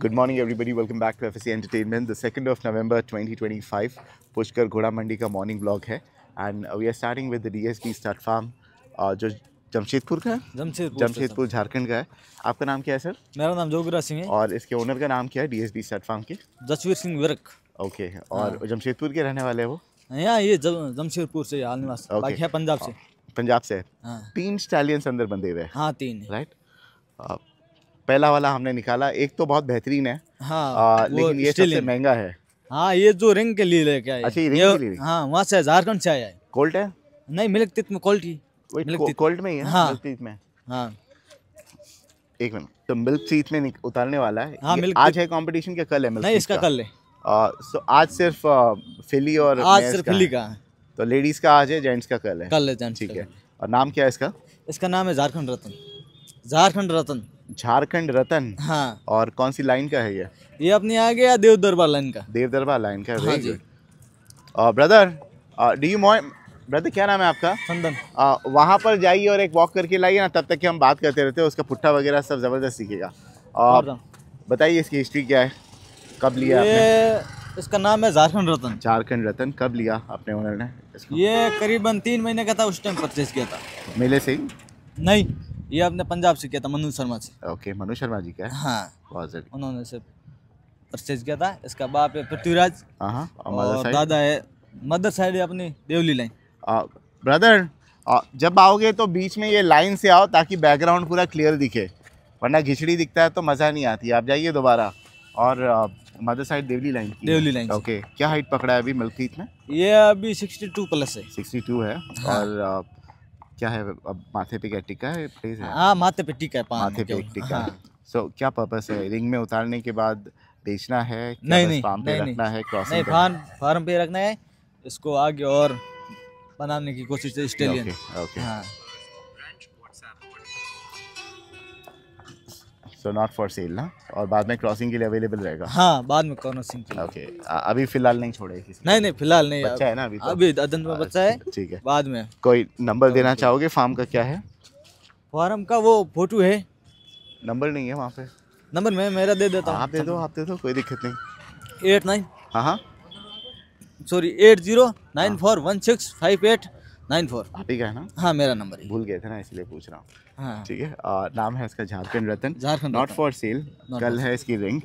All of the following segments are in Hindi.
Good morning, everybody. Welcome back to FSC Entertainment. The 2nd of November 2025, Pushkar घोड़ा मंडी का मॉर्निंग ब्लॉग है and we are starting with the DSB start farm जो जमशेदपुर का है, जमशेदपुर झारखंड का है। आपका नाम क्या है सर? मेरा नाम जोगराज सिंह है। और इसके ओनर का नाम क्या है DSB स्टार्ट फार्म के? जसवीर सिंह विरक। ओके, और जमशेदपुर के रहने वाले हैं वो? यहाँ ये जमशेदपुर से हाल निवास, बाकी है पंजाब से। पंजाब से। 3 स्टैलियंस अंदर बंधे हुए हैं। हाँ 3 राइट। पहला वाला हमने निकाला, एक तो बहुत बेहतरीन है। हाँ, लेकिन ये सबसे महंगा है। हाँ, ये जो रिंग के लिए लेके आए। अच्छा, ये रिंग के लिए? हाँ, वहाँ से झारखंड से आया है। कोल्ट है? नहीं, मिल्क टीथ में क्वालिटी। कोल्ट में ही है? हाँ, मिल्क टीथ में। हाँ, एक मिनट, तो मिल्क टीथ में उतारने वाला है। हाँ, आज है कंपटीशन के कल है? नहीं, इसका कल है। सो आज सिर्फ फिली और आज सिर्फ फिली का है। तो लेडीज का आज है, जेंट्स का कल है। कल है जेंट्स। ठीक है। और नाम क्या है इसका? इसका नाम है झारखंड रतन। झारखंड रतन। झारखंड रतन। हाँ। और कौन सी लाइन का है ये? ये अपनी आ गया देव दरबार लाइन का। देव दरबार लाइन का। हाँ जी। Brother, do you mind? Brother, क्या नाम है आपका? चंदन। वहाँ पर जाइए और एक वॉक करके लाइए ना, तब तक कि हम बात करते रहते हैं। उसका पुट्ठा वगैरह सब जबरदस्त सीखेगा। बताइए इसकी हिस्ट्री क्या है, कब लिया आपने? इसका नाम है झारखंड रतन। झारखंड रतन। कब लिया अपने ओनर ने इसको? ये करीबन 3 महीने का था, उस टाइम परचेज किया था। मेले से ही? नहीं, ये आपने पंजाब से किया था, मनु शर्मा से। ओके, मनु शर्मा जी का है? हाँ, बहुत जरूरी। उन्होंने से परचेज किया था। इसका बाप है पृथ्वीराज। और दादा है, मदर साइड है अपनी देवली लाइन। ब्रदर, जब आओगे तो बीच में ये लाइन से आओ ताकि बैकग्राउंड पूरा क्लियर दिखे, वरना घिचड़ी दिखता है तो मज़ा नहीं आती। आप जाइए दोबारा। और मदर साइड देवली लाइन की? देवली लाइन। ओके, क्या हाइट पकड़ा है अभी मिल्क टीथ में? ये अभी 62 प्लस है। 62 है। हाँ। और क्या है अब, माथे पे क्या टिका है? प्लेस है? हाँ, माथे पे टिका है। माथे पे एक टिका है। सो क्या पर्पस है? रिंग में उतारने के बाद बेचना है? नहीं, फार्म पे रखना है? क्रॉसिंग? नहीं, फार्म पे रखना है। इसको आगे और बनाने की कोशिश है स्टेलियन। ओके। हाँ। सो नॉट फॉर सेल ना? और बाद में क्रॉसिंग के लिए अवेलेबल रहेगा? हाँ, बाद में क्रॉसिंग के लिए। ओके। अभी फिलहाल नहीं छोड़े किसी? नहीं, फिलहाल नहीं। बच्चा है ना अभी? तो अभी अदन में बच्चा है। ठीक है, बाद में। कोई नंबर देना चाहोगे? फार्म का क्या है? फार्म का वो फोटो है। नंबर नहीं है वहाँ पे? नंबर मैं मेरा दे देता हूँ। आप दे दो, कोई दिक्कत नहीं। 89। हाँ, सॉरी 8094165894। आप ही का है ना? हाँ, मेरा नंबर है। भूल गए थे ना, इसलिए पूछ रहा हूँ। हाँ। ठीक है। नाम है इसका Jharkhand Ratan. Not for sale. कल है इसकी रिंग।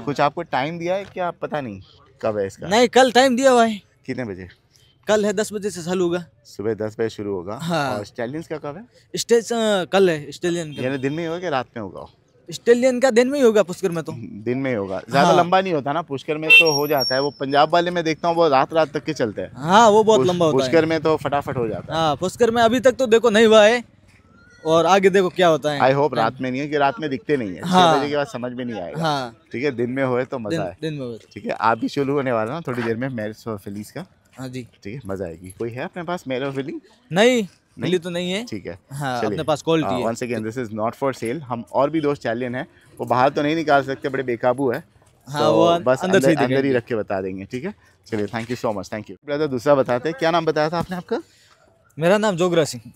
कुछ आपको टाइम दिया है क्या? पता नहीं कब है इसका? नहीं, कल टाइम दिया हुआ है। कितने बजे? कल है 10 बजे से चालू होगा। सुबह 10 बजे शुरू होगा। हाँ। और स्टेलियंस का कब है? स्टेज कल है स्टेलियन का। यानी दिन में ही होगा कि रात में होगा? स्टेलियन का दिन में ही होगा, पुष्कर में तो दिन में ही होगा। ज्यादा लंबा नहीं होता ना, पुष्कर में तो हो जाता है। वो पंजाब वाले में देखता हूँ वो रात तक के चलते हैं। हाँ, वो बहुत लंबा होता है। पुष्कर में तो फटाफट हो जाता है। हाँ, पुष्कर में अभी तक तो देखो नहीं हुआ है, और आगे देखो क्या होता है। आई होप रात में नहीं है, कि रात में दिखते नहीं है। 6 बजे के बाद समझ में नहीं आएगा। हाँ। ठीक है, दिन में होए तो मजा है। दिन में हो। ठीक है, आप भी शुरू होने वाला ना थोड़ी देर में मेल्स और फिलीज का? हाँ जी। ठीक है, मजा आएगी। कोई है अपने पास मेल और फिली? नहीं, फिली तो नहीं है। ठीक है। हाँ, अपने पास क्वालिटी है। Once again this is not for sale. हम और भी 2 स्टैलियन है, वो बाहर तो नहीं निकाल सकते, बड़े बेकाबू है। हाँ, वो बस अंदर ही रख के बता देंगे। ठीक है, चलिए, thank you so much. Thank you brother. दूसरा बताते हैं, क्या नाम बताया था आपने आपका? मेरा नाम जोगराज सिंह।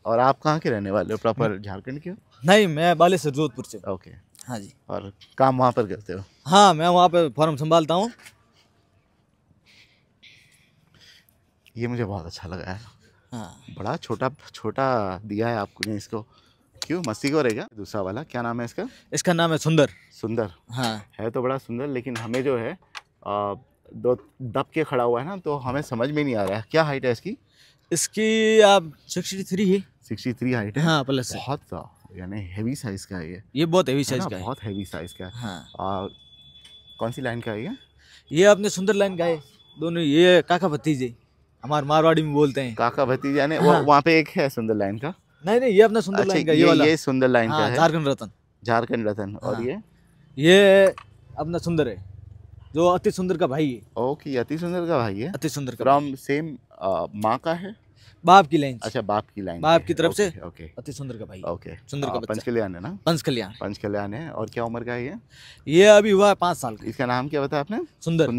और आप कहाँ के रहने वाले हो? प्रॉपर झारखंड के हो? नहीं, मैं बालेश्वर जोधपुर से। ओके। हाँ जी। और काम वहाँ पर करते हो? हाँ, मैं वहाँ पे फार्म संभालता हूँ। ये मुझे बहुत अच्छा लगा है। हाँ। बड़ा छोटा दिया है आपको ने इसको। क्यों, मस्ती को रहेगा? दूसरा वाला क्या नाम है इसका? इसका नाम है सुंदर। सुंदर। हाँ, है तो बड़ा सुंदर, लेकिन हमें जो है 2 दब के खड़ा हुआ है ना, तो हमें समझ में नहीं आ रहा है। क्या हाइट है इसकी? इसकी आप 63 है। 63 हाइट है? हाँ, प्लस। बहुत यानी हेवी साइज का है ये बहुत हेवी साइज का है। बहुत हेवी साइज का है। हाँ। कौन सी लाइन का है ये अपने सुंदर लाइन का है। दोनों ये काका भतीजे, हमारे मारवाड़ी में बोलते हैं काका भतीजे। यानी वहाँ पे एक है सुंदर लाइन का? नहीं, ये अपना सुंदर लाइन का। ये वाला ये सुंदर लाइन का है। झारखंड रतन। झारखंड रतन। और ये अपना सुंदर है, जो अति सुंदर का भाई है। ओके, अति सुंदर का भाई है। अति सुंदर का फ्रॉम सेम माँ का है? बाप की लाइन। अच्छा, बाप की लाइन, बाप की तरफ से। ओके, अति सुंदर का भाई। ओके, सुंदर का बच्चा। पंचकल्याण है ना? पंचकल्याण है। और क्या उम्र का है ये अभी हुआ है 5 साल का। इसका नाम क्या बताया आपने? सुंदर। हाँ।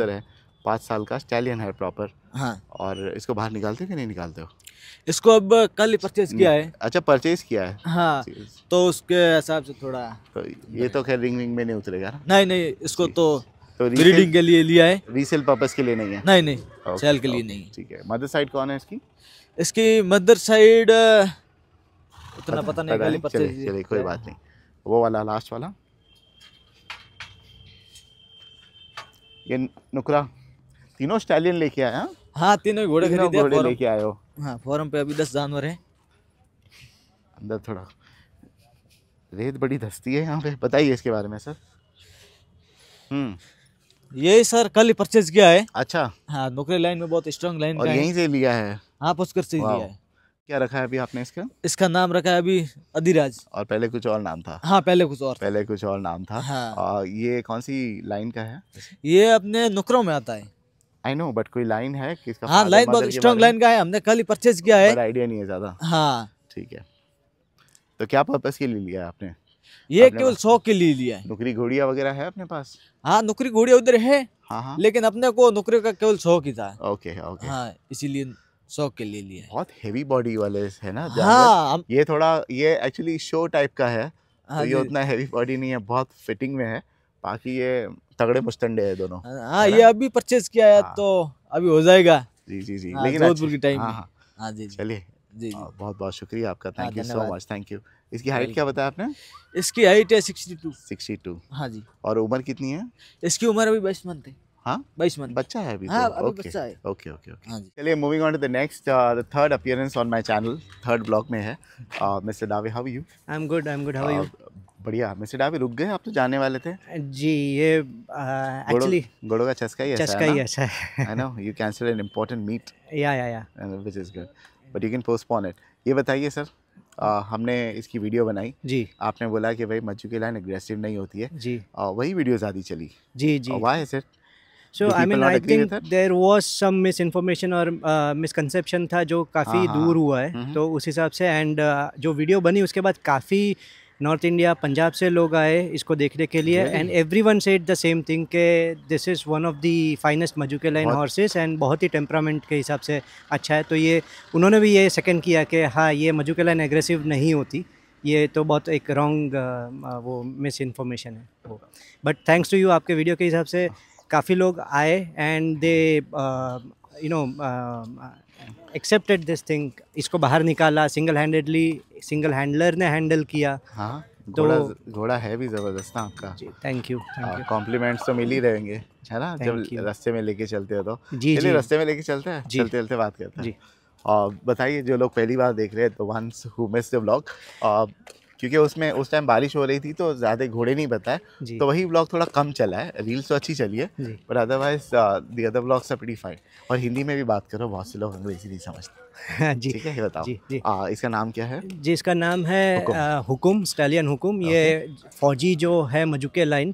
है 5 साल का स्टैलियन है प्रॉपर। हाँ। और इसको बाहर निकालते हो कि नहीं निकालते हो? इसको अब कल ही परचेज किया है। अच्छा, परचेज किया है। हाँ, तो उसके हिसाब से थोड़ा तो ये तो खैर रिंग में नहीं उतरेगा ना? नहीं, इसको तो तो ब्रीडिंग के लिए लिया है, रीसेल पर्पस के लिए नहीं है? नहीं सेल के लिए नहीं। ठीक है। मदर साइड कौन है इसकी? इसकी मदर साइड उतना पता नहीं, कल ही परचेज। चलिए कोई बात नहीं। वो वाला लास्ट वाला, ये नुकरा, तीनों स्टैलियन लेके आया? हाँ, तीनों घोड़े खरीदे, घोड़े लेके आए हो? हाँ, फॉर्म पे अभी 10 जानवर हैं। अंदर थोड़ा रेत बड़ी धसती है यहाँ पे, बताइए इसके बारे में सर। ये सर कल ही परचेज किया है। अच्छा। हाँ, नुकरे लाइन में बहुत स्ट्रॉन्ग लाइन और का यहीं से लिया है? हाँ, पुष्कर से लिया है। क्या रखा है अभी आपने इसका? इसका नाम रखा है अभी अधिराज। और पहले कुछ और नाम था? हाँ, पहले कुछ और नाम था। हाँ। ये कौन सी लाइन का है? ये अपने नुकरों में आता है। आई नो, बट कोई लाइन है किसका? हाँ, लाइन बहुत स्ट्रॉन्ग लाइन का है, हमने कल ही परचेज किया है। आइडिया नहीं है ज्यादा। हाँ, ठीक है। तो क्या पर्पस के लिए लिया है आपने? ये केवल शौक के लिए लिया है। नुकरी घोड़िया वगैरह है अपने पास? हाँ, नुकरी घोड़िया उधर है। हाँ, लेकिन अपने को नुकरी का केवल शौक ही था। ओके। हाँ, इसीलिए शौक के लिए लिया है। बहुत हेवी बॉडी वाले है ना जानवर? हाँ, ये एक्चुअली शो टाइप का है। हाँ, तो ये उतना हेवी बॉडी नहीं है, बहुत फिटिंग में है। बाकी ये तगड़े मुस्टंडे है दोनों। हाँ, ये अभी परचेज किया है। तो अभी हो जाएगा। जी। हाँ, लेकिन जोधपुर की टाइम में। हाँ जी। चलिए, जी। बहुत बहुत शुक्रिया आपका। थैंक यू सो धन्यवाद। मच। Thank you. इसकी हाइट क्या बताया आपने? इसकी हाइट है 62। हाँ जी। और उम्र कितनी है? इसकी उम्र अभी 22 मंथ है। हाँ, 22 मंथ बच्चा है अभी? हाँ, तो अभी बच्चा है। ओके। हाँ जी। चलिए, moving on to the next, the third appearance on my channel, third blog में है। Mister Dave, how are you? I am good, how are you? बढ़िया। मिस्टर डावे, रुक गए आप तो जाने वाले थे? जी, ये एक्चुअली घोड़ों का चस्का ही ऐसा है। I know, you cancel an important meet, या which is good, but you can postpone it. ये बताइए सर, हमने इसकी वीडियो बनाई जी। आपने बोला कि भाई मज्जू की लाइन एग्रेसिव नहीं होती है जी। वही वीडियो ज़्यादा चली जी। Why is it? So I mean I think there was some misinformation और मिसकंसेप्शन था जो काफ़ी दूर हुआ है, तो उस हिसाब से एंड जो वीडियो बनी उसके बाद काफ़ी नॉर्थ इंडिया, पंजाब से लोग आए इसको देखने के लिए and everyone said the same thing के this is one of the finest मजूके लाइन हॉर्सेस एंड बहुत ही टेम्परामेंट के हिसाब से अच्छा है। तो ये उन्होंने भी ये सेकंड किया कि हाँ, ये मजूके लाइन एग्रेसिव नहीं होती, ये तो बहुत एक रॉन्ग वो मिस इन्फॉर्मेशन है वो। बट थैंक्स टू यू, आपके वीडियो के हिसाब से काफ़ी लोग आए and they you know accepted this thing, इसको बाहर निकाला सिंगल हैंडलर ने हैंडल किया। हाँ, तो घोड़ा है भी ज़बरदस्त ना आपका। जी, थैंक यू। कॉम्प्लीमेंट्स तो मिल ही रहेंगे, है ना, जब रास्ते में लेके चलते हो तो। जी। रास्ते में लेके चलते हैं, चलते बात करते हैं जी। और बताइए, जो लोग पहली बार देख रहे हैं, तो ones who missed the vlog, क्योंकि उसमें उस टाइम बारिश हो रही थी तो ज़्यादा घोड़े नहीं बताए, तो वही व्लॉग थोड़ा कम चला है। रील्स तो अच्छी चली है, but otherwise the other vlogs are pretty fine. और हिंदी में भी बात करो, बहुत से लोग अंग्रेजी नहीं समझते। जी, ठीक है, ये बताओ। जी। इसका नाम क्या है? जी, इसका नाम है हुकुम, स्टैलियन हुकुम। ये फौजी जो है मजूके लाइन,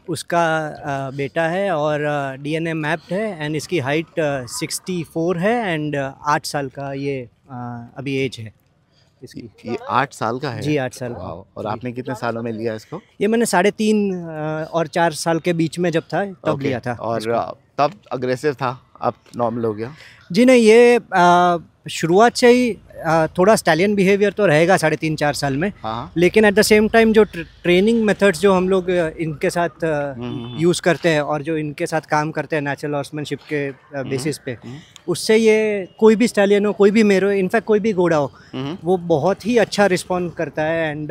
उसका बेटा है और DNA मैप्ड है एंड इसकी हाइट 64 है एंड 8 साल का ये अभी एज है इसकी। ये 8 साल का है? जी, 8 साल का। और आपने कितने सालों में लिया इसको? ये मैंने 3.5 और 4 साल के बीच में जब था तब लिया था। और तब अग्रेसिव था, अब नॉर्मल हो गया? जी नहीं, ये शुरुआत से ही थोड़ा स्टैलियन बिहेवियर तो रहेगा 3.5-4 साल में। लेकिन एट द सेम टाइम जो ट्रेनिंग मेथड्स जो हम लोग इनके साथ यूज़ करते हैं और जो इनके साथ काम करते हैं नेचुरल हॉर्समैनशिप के बेसिस पे, उससे ये कोई भी स्टैलियन हो, कोई भी मेरे हो, इनफैक्ट कोई भी घोड़ा हो, वो बहुत ही अच्छा रिस्पॉन्ड करता है एंड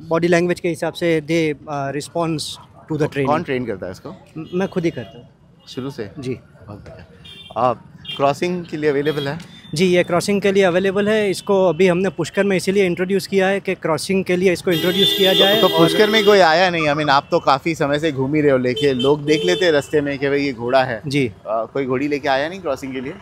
बॉडी लैंग्वेज के हिसाब से दे रिस्पॉन्स टू द ट्रेनिंग। कौन ट्रेन करता है इसको? मैं खुद ही करता हूँ शुरू से। जी। आप क्रॉसिंग के लिए अवेलेबल है? जी, ये क्रॉसिंग के लिए अवेलेबल है। इसको अभी हमने पुष्कर में इसीलिए इंट्रोड्यूस किया है कि क्रॉसिंग के लिए इसको इंट्रोड्यूस किया जाए। तो पुष्कर में कोई आया नहीं? आई मीन, आप तो काफ़ी समय से घूम ही रहे हो लेके, लोग देख लेते हैं रास्ते में कि भाई ये घोड़ा है। जी। कोई घोड़ी लेके आया नहीं क्रॉसिंग के लिए?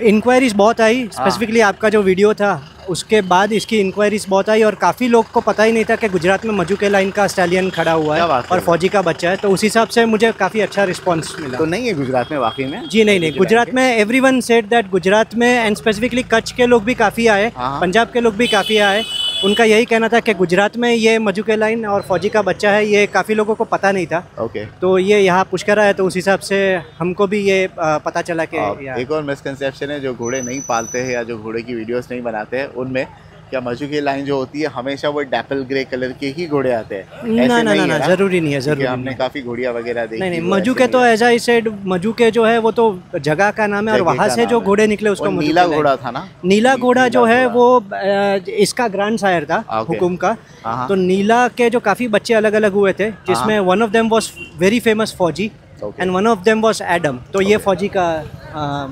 इंक्वायरीज बहुत आई, स्पेसिफिकली आपका जो वीडियो था उसके बाद इसकी इंक्वायरीज बहुत आई और काफ़ी लोग को पता ही नहीं था कि गुजरात में मजूके लाइन का स्टैलियन खड़ा हुआ है और फौजी का बच्चा है, तो उस हिसाब से मुझे काफ़ी अच्छा रिस्पांस मिला। तो नहीं है गुजरात में वाकई में? जी नहीं, गुजरात में एवरीवन सेड दैट गुजरात में एंड स्पेसिफिकली कच्छ के लोग भी काफ़ी आए, पंजाब के लोग भी काफ़ी आए उनका यही कहना था कि गुजरात में ये मजूके लाइन और फौजी का बच्चा है, ये काफ़ी लोगों को पता नहीं था। ओके। तो ये यहाँ पुष्कर आया तो उस हिसाब से हमको भी ये पता चला कि एक और मिसकंसेप्शन है, जो घोड़े नहीं पालते हैं या जो घोड़े की वीडियोस नहीं बनाते हैं उनमें क्या मजूके लाइन जो होती है हमेशा वो डैपल ग्रे कलर के ही घोड़े आते हैं? ना, जरूरी नहीं है, जरूरी हमने काफी घोड़िया वगैरह देखी। नहीं, मजूके तो एज आई सेड, मजूके जो है वो तो जगह का नाम है और वहाँ से जो घोड़े निकले उसको नीला घोड़ा था ना। नीला घोड़ा जो है वो इसका ग्रैंड सायर था हुकुम का। तो नीला के जो काफी बच्चे अलग अलग हुए थे, जिसमें one of them was very famous Fauji and one of them was Adam. तो ये फौजी का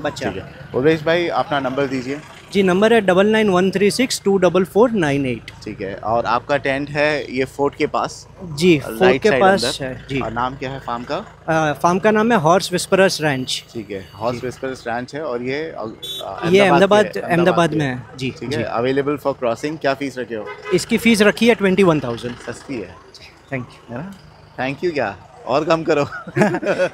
बच्चा। उमेश भाई अपना नंबर दीजिए। जी, नंबर है 9913624498। ठीक है। और आपका टेंट है ये फोर्ट के पास? जी, फोर्ट के पास है जी। और नाम क्या है फार्म का? फार्म का नाम है हॉर्स विस्परर्स रैंच। ठीक है, हॉर्स विस्परर्स रैंच है और ये अहमदाबाद में है जी। ठीक है। Available for crossing. क्या फीस रखे हो? इसकी फीस रखी है 21,000। सस्ती है। Thank you. थैंक यू क्या और कम करो।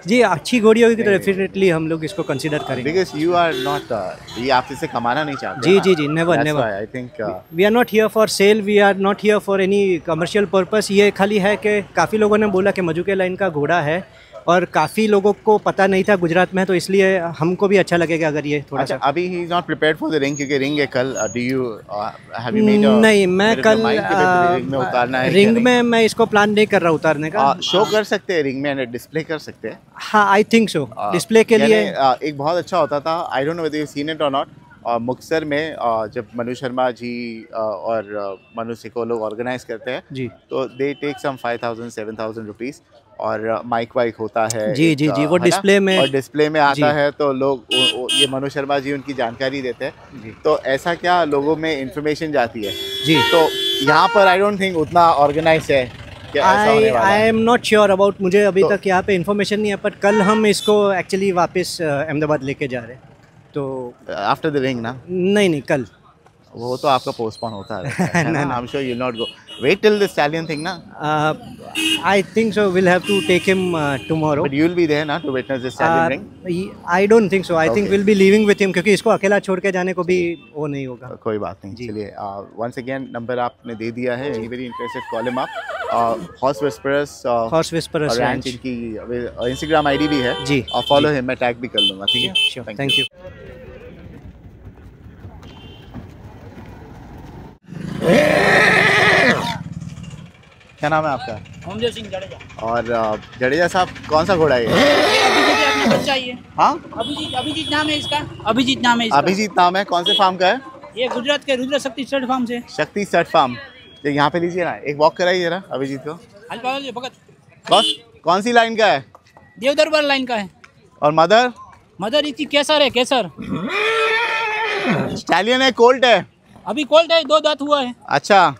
जी, अच्छी घोड़ी होगी तो डेफिनेटली हम लोग इसको कंसीडर करेंगे। बिकॉज़ यू आर नॉट ये आप इससे कमाना नहीं चाहते। जी, never I think we are not here for sale, we are not here for any commercial purpose. ये खाली है कि काफ़ी लोगों ने बोला कि मजूके लाइन का घोड़ा है और काफ़ी लोगों को पता नहीं था गुजरात में, तो इसलिए हमको भी अच्छा लगेगा अगर ये थोड़ा सा। अभी he is not prepared for the ring, क्योंकि रिंग है कल। Do you have you made नहीं, मैं कल रिंग में उतारना है? रिंग में मैं इसको प्लान नहीं कर रहा उतारने का। शो कर सकते हैं रिंग में, डिस्प्ले कर सकते हैं। हाँ, आई थिंक सो। डिस्प्ले के लिए एक बहुत अच्छा होता था, आई don't know whether you seen it और नॉट। मुक्तसर में जब मनु शर्मा जी और मनु सिको लोग ऑर्गेनाइज करते हैं जी, तो दे टेक सम 5,000-7,000 रुपीज़ और माइक वाइक होता है। जी, वो डिस्प्ले में, और डिस्प्ले में आता है तो लोग ये मनु शर्मा जी उनकी जानकारी देते हैं। तो ऐसा क्या लोगों में इंफॉर्मेशन जाती है जी। तो यहाँ पर आई डोंट थिंक उतना ऑर्गेनाइज है। I am not sure about, मुझे अभी तक यहाँ पे इन्फॉर्मेशन नहीं है, पर कल हम इसको एक्चुअली वापस अहमदाबाद लेके जा रहे हैं। तो आफ्टर द रिंग ना? नहीं, कल। वो तो आपका पोस्टपोन होता है। I am sure you will not go. Wait till the stallion thing ना? I think so, will have to take him tomorrow. But you will be there ना to witness the stallion ring? I don't think so, I think will be living with him, क्योंकि इसको अकेला छोड़ के जाने को भी वो नहीं होगा। कोई बात नहीं। चलिए, वंस अगेन नंबर आपने दे दिया है। Very interested, call him up. Horse whisperers ranch इनकी इंस्टाग्राम आईडी भी है जी, और फॉलो हिम, मैं टैग भी कर लूंगा। ठीक है, थैंक यू। क्या नाम है आपका? ओमदेव सिंह जडेजा। और जडेजा साहब, कौन सा घोड़ा है ये? हाँ, अभिजीत नाम है इसका। अभिजीत नाम है इसका। अभिजीत नाम है। कौन से फार्म का है? ये गुजरात के रुद्र शक्ति स्टड फार्म से। शक्ति स्टड फार्म। तो यहाँ पे लीजिए ना, एक वॉक कराइए जरा अभिजीत को। कौन सी लाइन का है? देवदरबार लाइन का है। और मदर? मदर इसकी केसर है, केसर। स्टैलियन है, कोल्ट है? अभी कोल्ट है, 2 दांत हुआ है। अच्छा,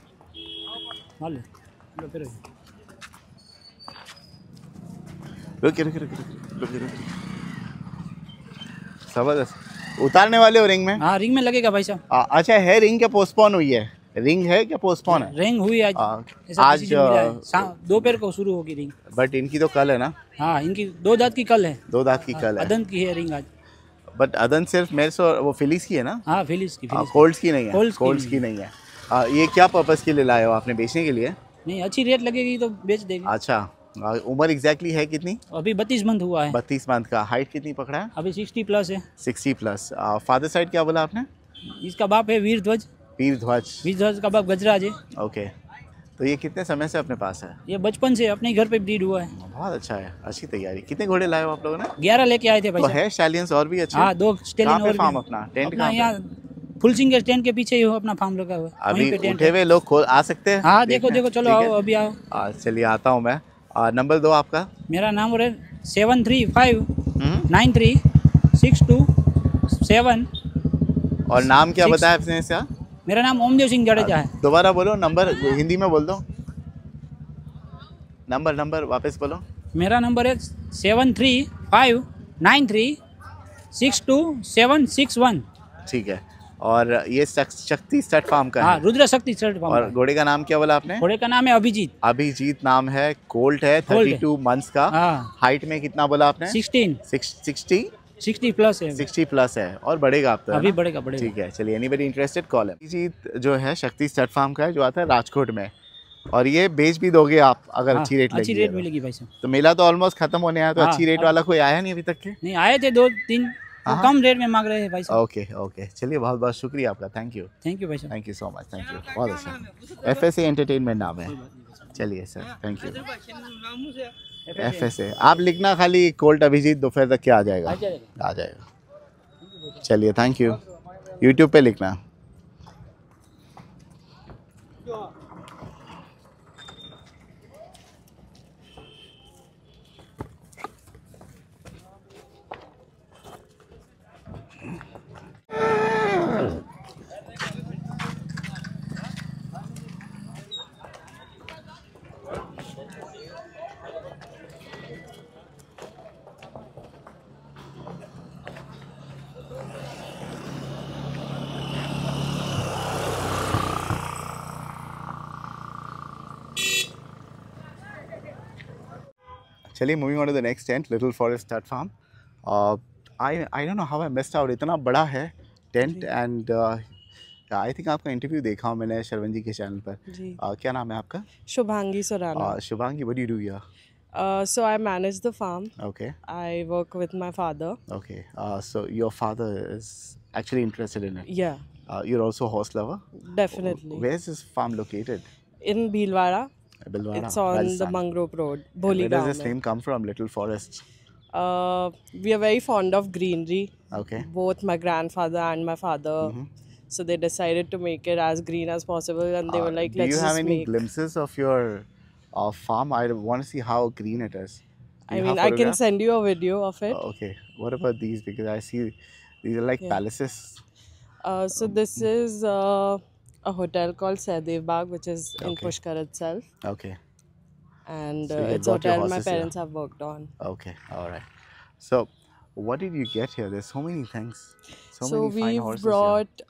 रुक। जबरदस्त। उतारने वाले हो रिंग में? हाँ, रिंग में लगेगा भाई साहब। अच्छा, है रिंग क्या पोस्टपोन हुई है? रिंग है क्या पोस्टपोन है? रिंग हुई आज। आज दोपहर को शुरू होगी रिंग। बट इनकी तो कल है ना? हाँ, इनकी 2 दांत की कल है। 2 दांत की कल है। अदन की है रिंग आज। बट अदन सिर्फ मेरे से वो फिलिस की है ना? हाँ, फिलिस की। कोल्ड्स की नहीं है। कोल्ड्स की नहीं है। ये क्या पर्पस के लिए लाए हो आपने? बेचने के लिए? नहीं, अच्छी रेट लगेगी तो बेच देंगे। अच्छा, उम्र एग्जैक्टली है कितनी? अभी 32 मंथ हुआ है। 32 मंथ का। हाइट कितनी पकड़ा है? अभी 60 प्लस है। 60 प्लस। फादर साइड क्या बोला आपने? इसका बाप है वीरध्वज का बाप गजराज है। ओके। तो ये कितने समय से अपने पास है? ये बचपन से अपने घर पे ब्रीड हुआ है। बहुत अच्छा है, अच्छी तैयारी। कितने घोड़े लाए हो आप लोगों ने? 11 लेके आए थे भाई। तो है स्टैलियंस और भी अच्छे? हाँ, 2 स्टैलियन और फार्म अपना टेंट कहाँ यहाँ फुल सिंह के टेंट के पीछे ही अपना फार्म लगा हुआ है। अभी उठे हुए लोग आ सकते हैं? हाँ, देखो चलो आओ, अभी आओ। चलिए, आता हूँ मैं। नंबर 2 आपका? मेरा नंबर है 73593627। और नाम क्या बताया आपने इसका? मेरा नाम ओमदेव सिंह जडेजा है। दोबारा बोलो नंबर, हिंदी में बोल दो। नंबर वापस बोलो। मेरा नंबर है 7359362761। ठीक है। और ये शक्ति स्टड फार्म का है? रुद्र शक्ति स्टड फार्म। और घोड़े का नाम क्या बोला आपने? घोड़े का नाम है अभिजीत नाम है। कोल्ट है, 32 मंथ्स का। हाइट में कितना बोला आपने? 16। 60 60 प्लस है। 60 प्लस है और बढ़ेगा आप तो, है अभी ना? बढ़ेगा बढ़ेगा। ठीक है, चलिए एनीबडी इंटरेस्टेड कॉल है। जीत जो है शक्ति स्टड फार्म का है, जो आता है राजकोट में, और ये बेच भी दोगे आप अगर हाँ, अच्छी रेट लगी अच्छी है रेट तो? मिलेगी भाई साहब। तो मेला तो ऑलमोस्ट खत्म होने आया, तो हाँ, अच्छी रेट अब- वाला कोई आया नहीं अभी तक के? नहीं आए थे 2-3, वो हाँ। कम रेट में मांग रहे हैं भाई साहब। ओके ओके, चलिए बहुत बहुत शुक्रिया आपका, थैंक यू। थैंक यू भाई साहब। Thank you so much, thank you, बहुत अच्छा। FSA एंटरटेनमेंट नाम है। चलिए सर, थैंक यू। FSA आप लिखना खाली, कोल्ट अभिजीत दोपहर तक क्या आ जाएगा? आ जाएगा। चलिए थैंक यू, यूट्यूब पे लिखना। चलिए moving on to the next tent, little forest stud farm. I don't know how I missed out, इतना बड़ा है टेंट, एंड आई थिंक आपका इंटरव्यू देखा हूँ मैंने शरवण जी के चैनल पर। जी। क्या नाम है आपका? Shubhangi Surana. Shubhangi, what do you do here? So I manage the farm. Okay, I work with my father. okay. So your father is actually interested in it. Yeah, You're also a horse lover? definitely. Where is this farm located? In Bhilwara, Bhilwara, it's on the Rajasthan. Mangrove Road, And Bholi where does Gaon. this name come from, Little Forest? We are very fond of greenery. Okay. Both my grandfather and my father. So they decided to make it as green as possible, and they were like, do "Let's you have just any make." glimpses of your farm? I want to see how green it is. Do I you mean, have I can photographs? send you a video of it. Okay. What about these? Because I see these are like Yeah. palaces. So this is a hotel called Sehdev Bagh, which is in Okay. Pushkar itself, Okay. and So you it's a got your hotel my horses here. parents have worked on. Okay. All right. So, what did you get here? There's so many things. So So many fine we've horses brought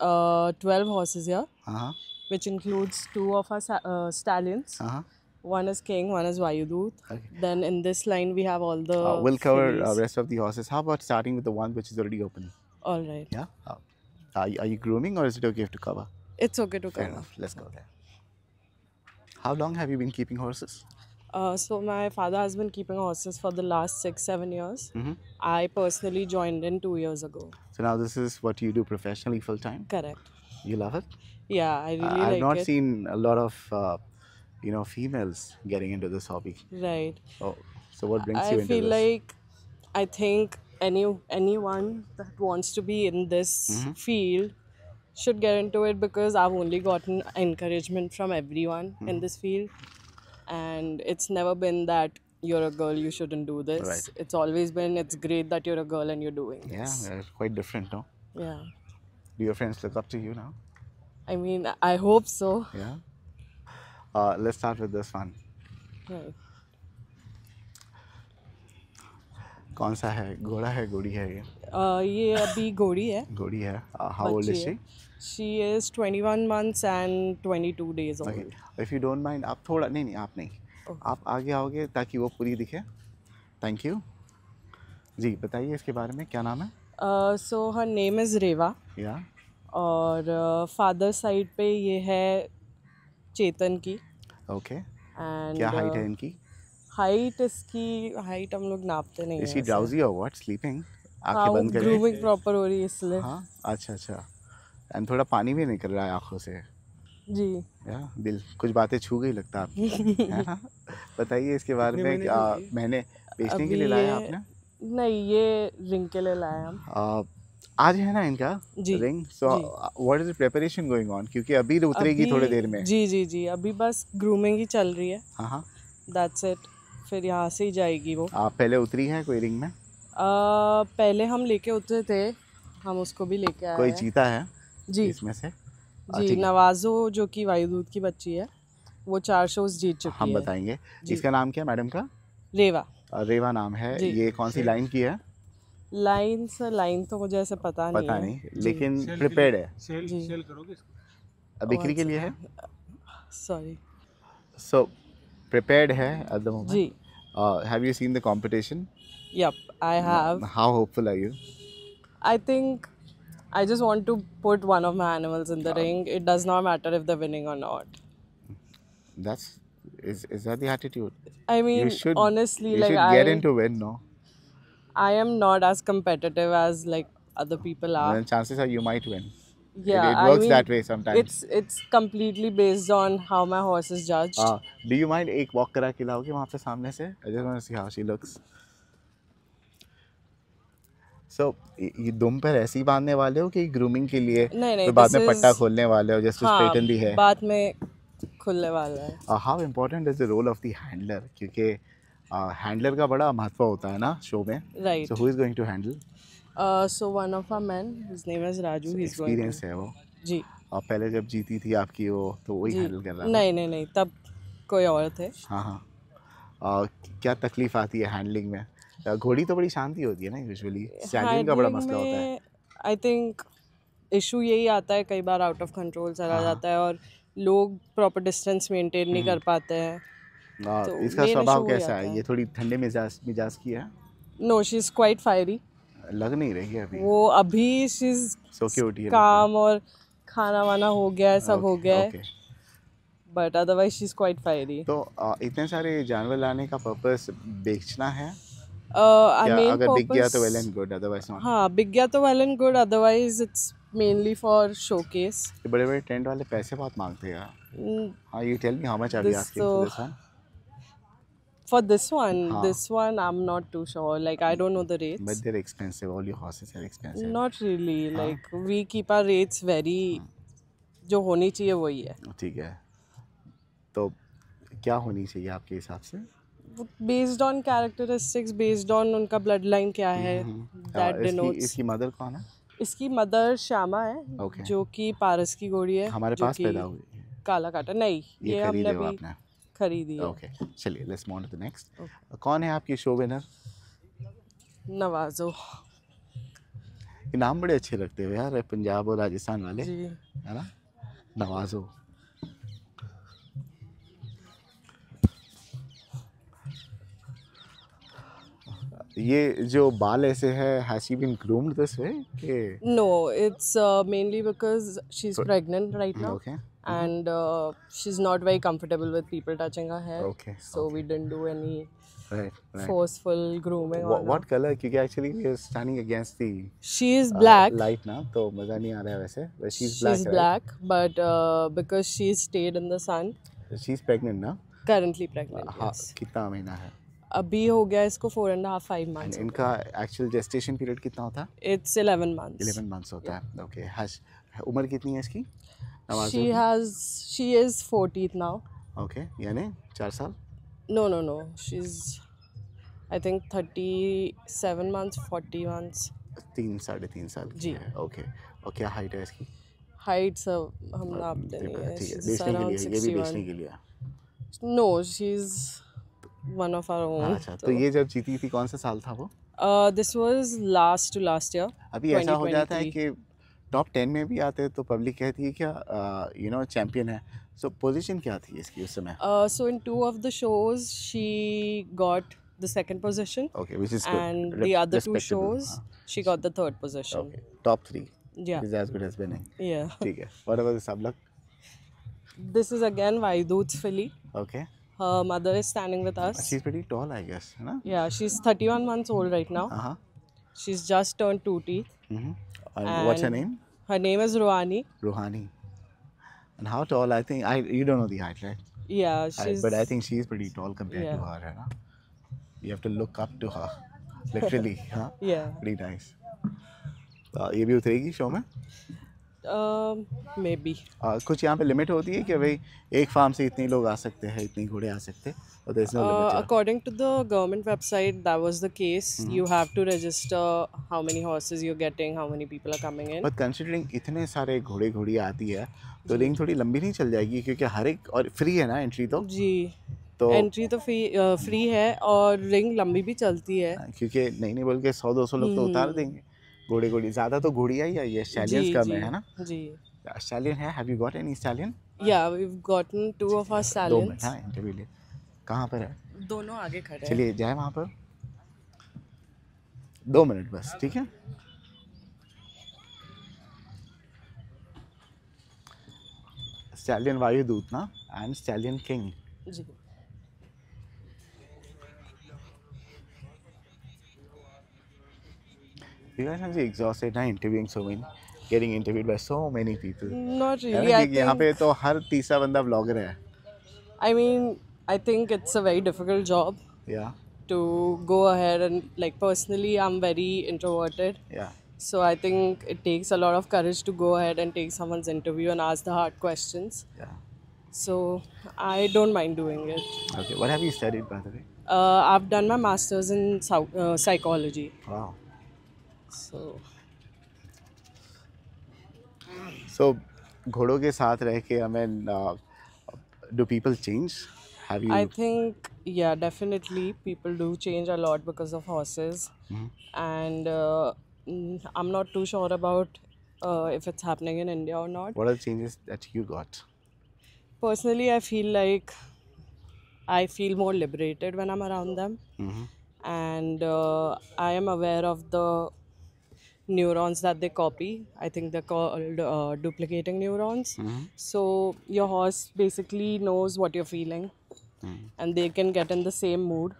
12 horses here, here. Uh huh. which includes 2 of our stallions. Uh huh. One is King, one is Vayudut. Okay. Then in this line we have all the We'll cover fillies. rest of the horses. How about starting with the one which is already open? All right. Yeah. Are you grooming, or is it okay if to cover? It's okay to Fair cover. enough. Let's go there. How long have you been keeping horses? So my father has been keeping horses for the last 6-7 years. Mhm. I personally joined in 2 years ago. So now this is what you do professionally, full time. Correct. You love it? Yeah, I really I've like not it. seen a lot of females getting into this hobby. Right. Oh, so what brings I you into feel this? like I think anyone that wants to be in this Mm-hmm. field should get into it, because I've only gotten encouragement from everyone Mm-hmm. in this field, and it's never been that you're a girl, you shouldn't do this. Right. It's always been, it's great that you're a girl and you're doing Yeah, this. they're quite different, no? Yeah. Do your friends look up to you now? I mean, I hope so. Yeah. Let's start with this one. Right. कौन सा है? घोड़ा है, घोड़ी है ये? ये अभी घोड़ी है. घोड़ी है. How old is बच्ची she? है. She is 21 months and 22 days old. Okay. If you don't mind, आप थोड़ा नहीं आप नहीं. आप आगे आओगे ताकि वो पूरी दिखे. Thank you. जी बताइए इसके बारे में, क्या नाम है? So her name is Reva. Yeah. और फादर साइड पे ये है चेतन की. Okay. एंड क्या हाइट है इनकी? हाइट इसकी हाइट हम लोग नापते नहीं Is she हैं. drowsy or what? Sleeping? हाँ, आंखें बंद करके? ग्रूमिंग प्रॉपर हो रही है इसलिए. हाँ, अच्छा. एंड थोड़ा पानी भी निकल रहा है आँखों से. जी. या दिल कुछ बातें छू गई लगता है आपकी. है ना? बताइए इसके बारे में. मैंने बेचने के लिए लाया आपने? नहीं, ये रिंग के लिए लाए हम. आज है ना इनका जी. Ring. So what is the preparation going on? क्योंकि अभी उतरेगी अभी- थोड़ी देर में. जी अभी बस ग्रूमिंग ही चल रही है. हाँ. That's it. फिर यहाँ से ही जाएगी वो. आप पहले उतरी है कोई रिंग में? पहले हम लेके उतरे थे, हम उसको भी लेके आए कोई हैं. जीता है जी इसमें से? जी. नवाजो जो कि वायुदूत की बच्ची है, वो 4 शोज जीत चुकी हम है. बताएंगे. इसका नाम क्या मैडम का? रेवा. रेवा नाम है. जी. ये कौन सी लाइन की है? लाइन तो मुझे ऐसे पता नहीं है. नहीं, लेकिन प्रिपेयर्ड है. जी. बिक्री के लिए है. सॉरी. सो प्रिपेयर्ड है एट द मोमेंट. जी. Have you seen the competition? Yep, I have. How hopeful are you? I think I just want to put one of my animals in the ring. It does not matter if they're winning or not. Is that the attitude? I mean, You should honestly, you like should get into win, no? I am not as competitive as like other people are. Then chances are you might win. Yeah, it works that way sometimes. It's completely based on how my horse is judged. Do you mind एक walk करा के लाओगे वहाँ पे सामने से? I just want to see how she looks. So ये दुम पर ऐसे ही बांधने वाले हो कि ग्रूमिंग के लिए? नहीं, तो बाद में पट्टा खोलने वाले हो जैसे स्ट्रेटन दी है? बाद में खुलने वाला है. How important is the role of the handler? क्योंकि हैंडलर का बड़ा महत्व होता है ना शो में. Right. So who is going to handle? So one of our men, his name is Raju. He's going to. Experience है वो. जी. और पहले जब जीती थी आपकी वो तो वही हैंडल कर रहा था. नहीं तब कोई और थे. हाँ. क्या तकलीफ आती है हैंडलिंग में? घोड़ी तो बड़ी शांति होती है ना यूजुअली. स्टैलियन का बड़ा मसला होता है. आई थिंक इशू यही आता है कई बार आउट ऑफ कंट्रोल चला जाता है और लोग प्रॉपर डिस्टेंस मेंटेन नहीं कर पाते हैं. तो इसका स्वभाव कैसा है? ये थोड़ी ठंडे मिजाज की है? No, she is quite fiery. लग नहीं रही है अभी. वो अभी शी इज सो क्यूट है. काम और खाना वाना हो गया है, सब हो गया है. But otherwise she is quite fiery. तो इतने सारे जानवर लाने का पर्पस बेचना है? अगर बिक गया तो well and good, otherwise not. हाँ, बिक गया तो well and good, otherwise it's mainly for showcase. बड़े बड़े टेंट वाले पैसे बहुत मांगते हैं यार. हाँ, you tell me how much are you asking for this one? For this one, I'm not too sure. Like, I don't know the rates. But they're expensive. All your horses are expensive. Not really. Like, we keep our rates very. जो होनी चाहिए वही है. ठीक है. तो क्या होनी चाहिए आपके हिसाब से? Based on characteristics, based on उनका bloodline क्या है. That denotes. इसकी मदर कौन है? इसकी मदर श्यामा है. जो कि पारस की घोड़ी है. हमारे पास पैदा हुई. काला काटा नहीं. ये हमने भी खरीदी है. ओके, चलिए let's move on to the next. कौन है आपकी शो विनर? नवाजो. ये नाम बड़े अच्छे लगते हो यार, पंजाब और राजस्थान वाले, है ना? नवाजो. ये जो बाल ऐसे है, has she been groomed this way? No, it's mainly because she's pregnant right now. Okay. And she's not very comfortable with people touching her hair. Okay. So we didn't do any right. forceful grooming. What color? क्योंकि actually we are standing against the. She is black. Light ना, तो मज़ा नहीं आ रहा है वैसे. But she's black. She's black, but because she stayed in the sun. She's pregnant ना? Currently pregnant. Yes. कितना महीना है? अभी हो गया इसको 4.5-5 months. इनका actual gestation period कितना होता है? It's 11 months. 11 months होता है. Okay. उम्र कितनी है इसकी? She is 40th now. Okay. यानी 4 साल? No. She's I think 37 months, 40 months. 3-3.5 साल की है. Okay. और क्या हाइट है इसकी? हाइट सब हम नापते नहीं है. ठीक है. बेचने के लिए, ये भी बेचने के लिए. No, she's one of our own. अच्छा. तो ये जब जीती थी कौन सा साल था वो? This was last to last year. अभी ऐसा हो जाता है कि टॉप 10 में भी आते हैं तो पब्लिक कहती है क्या यू नो चैंपियन है. सो पोजीशन क्या थी इसकी उस समय? So in 2 of the shows she got the 2nd position. Okay, which is good. And the other 2 shows she got the 3rd position. Okay, top 3. Yeah. Is as good as winning. Yeah. ठीक है. What about the Sablak? This is again Vaidut's filly. Okay. Her mother is standing with us. She's pretty tall, I guess, है ना? Yeah, she's 31 months old right now. She's just turned 2 teeth. And what's her name? Her name is Rohani. Rohani. And how tall? I think you don't know the height, right? Yeah, she's. But I think she's pretty tall compared to her, है ना? You have to look up to her, literally, huh? Yeah. Pretty nice. ये भी उतरेगी शो में? Maybe. कुछ यहाँ पे लिमिट होती है कि भाई एक फार्म से इतने लोग आ सकते हैं, इतने घोड़े आ सकते हैं? Or there's no limit? According to the government website, that was the case. You have to register how many horses you're getting, how many people are coming in. But considering इतने सारे घोड़ी आती है, तो रिंग थोड़ी लंबी नहीं चल जाएगी क्योंकि हर एक और फ्री है ना एंट्री तो? जी. तो एंट्री तो फ्री है और रिंग लंबी भी चलती है. क्योंकि नहीं बोल के 100-200 लोग तो उतार देंगे. घोड़ी ज़्यादा तो घोड़ियाँ ही है, ये स्टैलियंस कम है ना? जी. स्टैलियन है? Have you got any stallion? Yeah, we've gotten 2 of our stallions. हाँ, इंटरव्यू ले. कहाँ पर है? दोनों आगे खड़े हैं। चलिए जाए वहाँ पर, 2 मिनट बस, ठीक है। स्टैलियन वायुदूत ना, एंड स्टैलियन किंग। जी। You guys must be exhausted now interviewing so many, getting interviewed by so many people. Not really. I यहाँ पे think, तो हर तीसरा बंदा ब्लॉगर है। I mean, I think it's a very difficult job Yeah, to go ahead and, like, personally, I'm very introverted. yeah. So I think it takes a lot of courage to go ahead and take someone's interview and ask the hard questions. Yeah. So I don't mind doing it. Okay. What have you studied, by the way? I've done my master's in psychology. Wow. So घोड़ों के साथ रह के, I mean, do people change? Have you? I think, yeah, definitely people do change a lot because of horses. And I'm not too sure about if it's happening in India or not. What are the changes that you got? Personally, I feel like I feel more liberated when I'm around them. And I am aware of the neurons that they copy. I think they're called duplicating neurons. So your horse basically knows what you're feeling, and they can get in the same mood.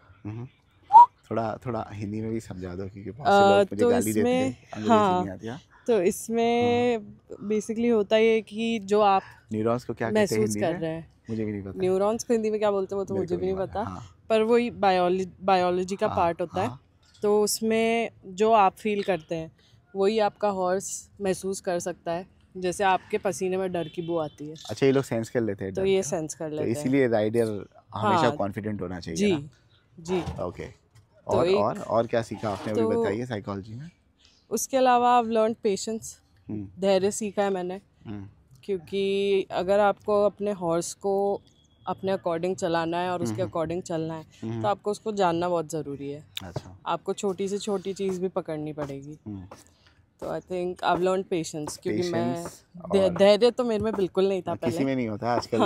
थोड़ा हिंदी में भी समझा दो, क्योंकि बहुत से लोग मुझे तो गाली देते हैं, इसमें अंग्रेजी नहीं आती। हाँ, तो इसमें बेसिकली होता है कि जो आप न्यूरॉन्स को क्या कहते हैं महसूस हिंदी कर में? रहे हैं, मुझे भी नहीं पता। न्यूरॉन्स को हिंदी में क्या बोलते हैं वो तो मेरे मुझे को भी नहीं नहीं पता, मालूम, हाँ। पर वही बायोलॉजी का पार्ट होता है। तो उसमें जो आप फील करते हैं वही आपका हॉर्स महसूस कर सकता है। जैसे आपके पसीने में डर की बू आती है, अच्छा, ये लोग सेंस कर लेते हैं तो डर ये का। सेंस कर तो लेते हैं। इसीलिए राइडर हमेशा हाँ। कॉन्फिडेंट होना चाहिए जी ना? जी। ओके। तो और क्या सीखा आपने, अभी तो बताइए साइकोलॉजी में? उसके अलावा आई लर्न पेशेंस, धैर्य सीखा है मैंने। क्योंकि अगर आपको अपने हॉर्स को अपने अकॉर्डिंग चलाना है और उसके अकॉर्डिंग चलना है, तो आपको उसको जानना बहुत ज़रूरी है। अच्छा। आपको छोटी से छोटी चीज़ भी पकड़नी पड़ेगी। तो I think I learn patience, क्योंकि मैं धैर्य तो मेरे में बिल्कुल नहीं था किसी पहले। में नहीं होता आजकल।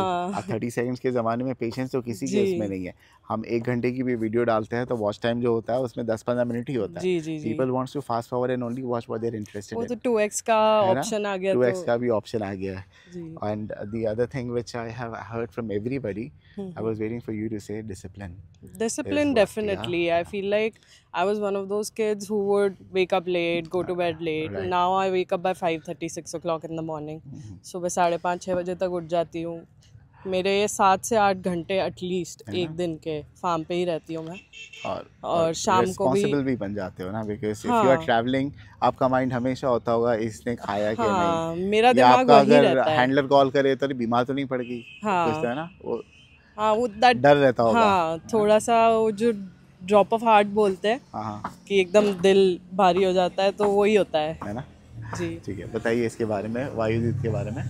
30 सेकंड्स के ज़माने में पेशेंस तो किसी के उसमें नहीं है। हम 1 घंटे की भी वीडियो डालते हैं तो वॉच टाइम जो होता है उसमें 10-15 मिनट ही होता है। जी जी जी। People wants to fast forward and only watch what they are interested वो इन। तो 2x का ऑप्शन आ गया, 2x तो का भी ऑप्शन आ गया है। जी। And the other thing which I have heard from everybody, I was waiting for you to say discipline. Discipline, definitely. I feel like I was one of those kids who would wake up late, go to bed late. Right. Now I wake up by 5:30, 6 o'clock in the morning. सुबह 5:30-6 बजे तक उठ जाती हूँ। मेरे 7 से 8 घंटे एटलीस्ट एक दिन के फार्म पे ही रहती हूँ मैं। और शाम को भी रिस्पांसिबल भी बन जाते हो ना, because if you are travelling आपका माइंड हमेशा होता होगा इसने खाया कि नहीं। मेरा दिमाग वही रहता है। हैंडलर कॉल करे तो बीमार तो नहीं पड़ गई, कुछ तो है ना, वो वो डर रहता होगा। हाँ, थोड़ा सा वो जो ड्रॉप ऑफ हार्ट बोलते हैं, हाँ, कि एकदम दिल भारी हो जाता है, तो वही होता है ना। जी। ठीक है, बताइए इसके बारे में, वायुदूत के बारे में।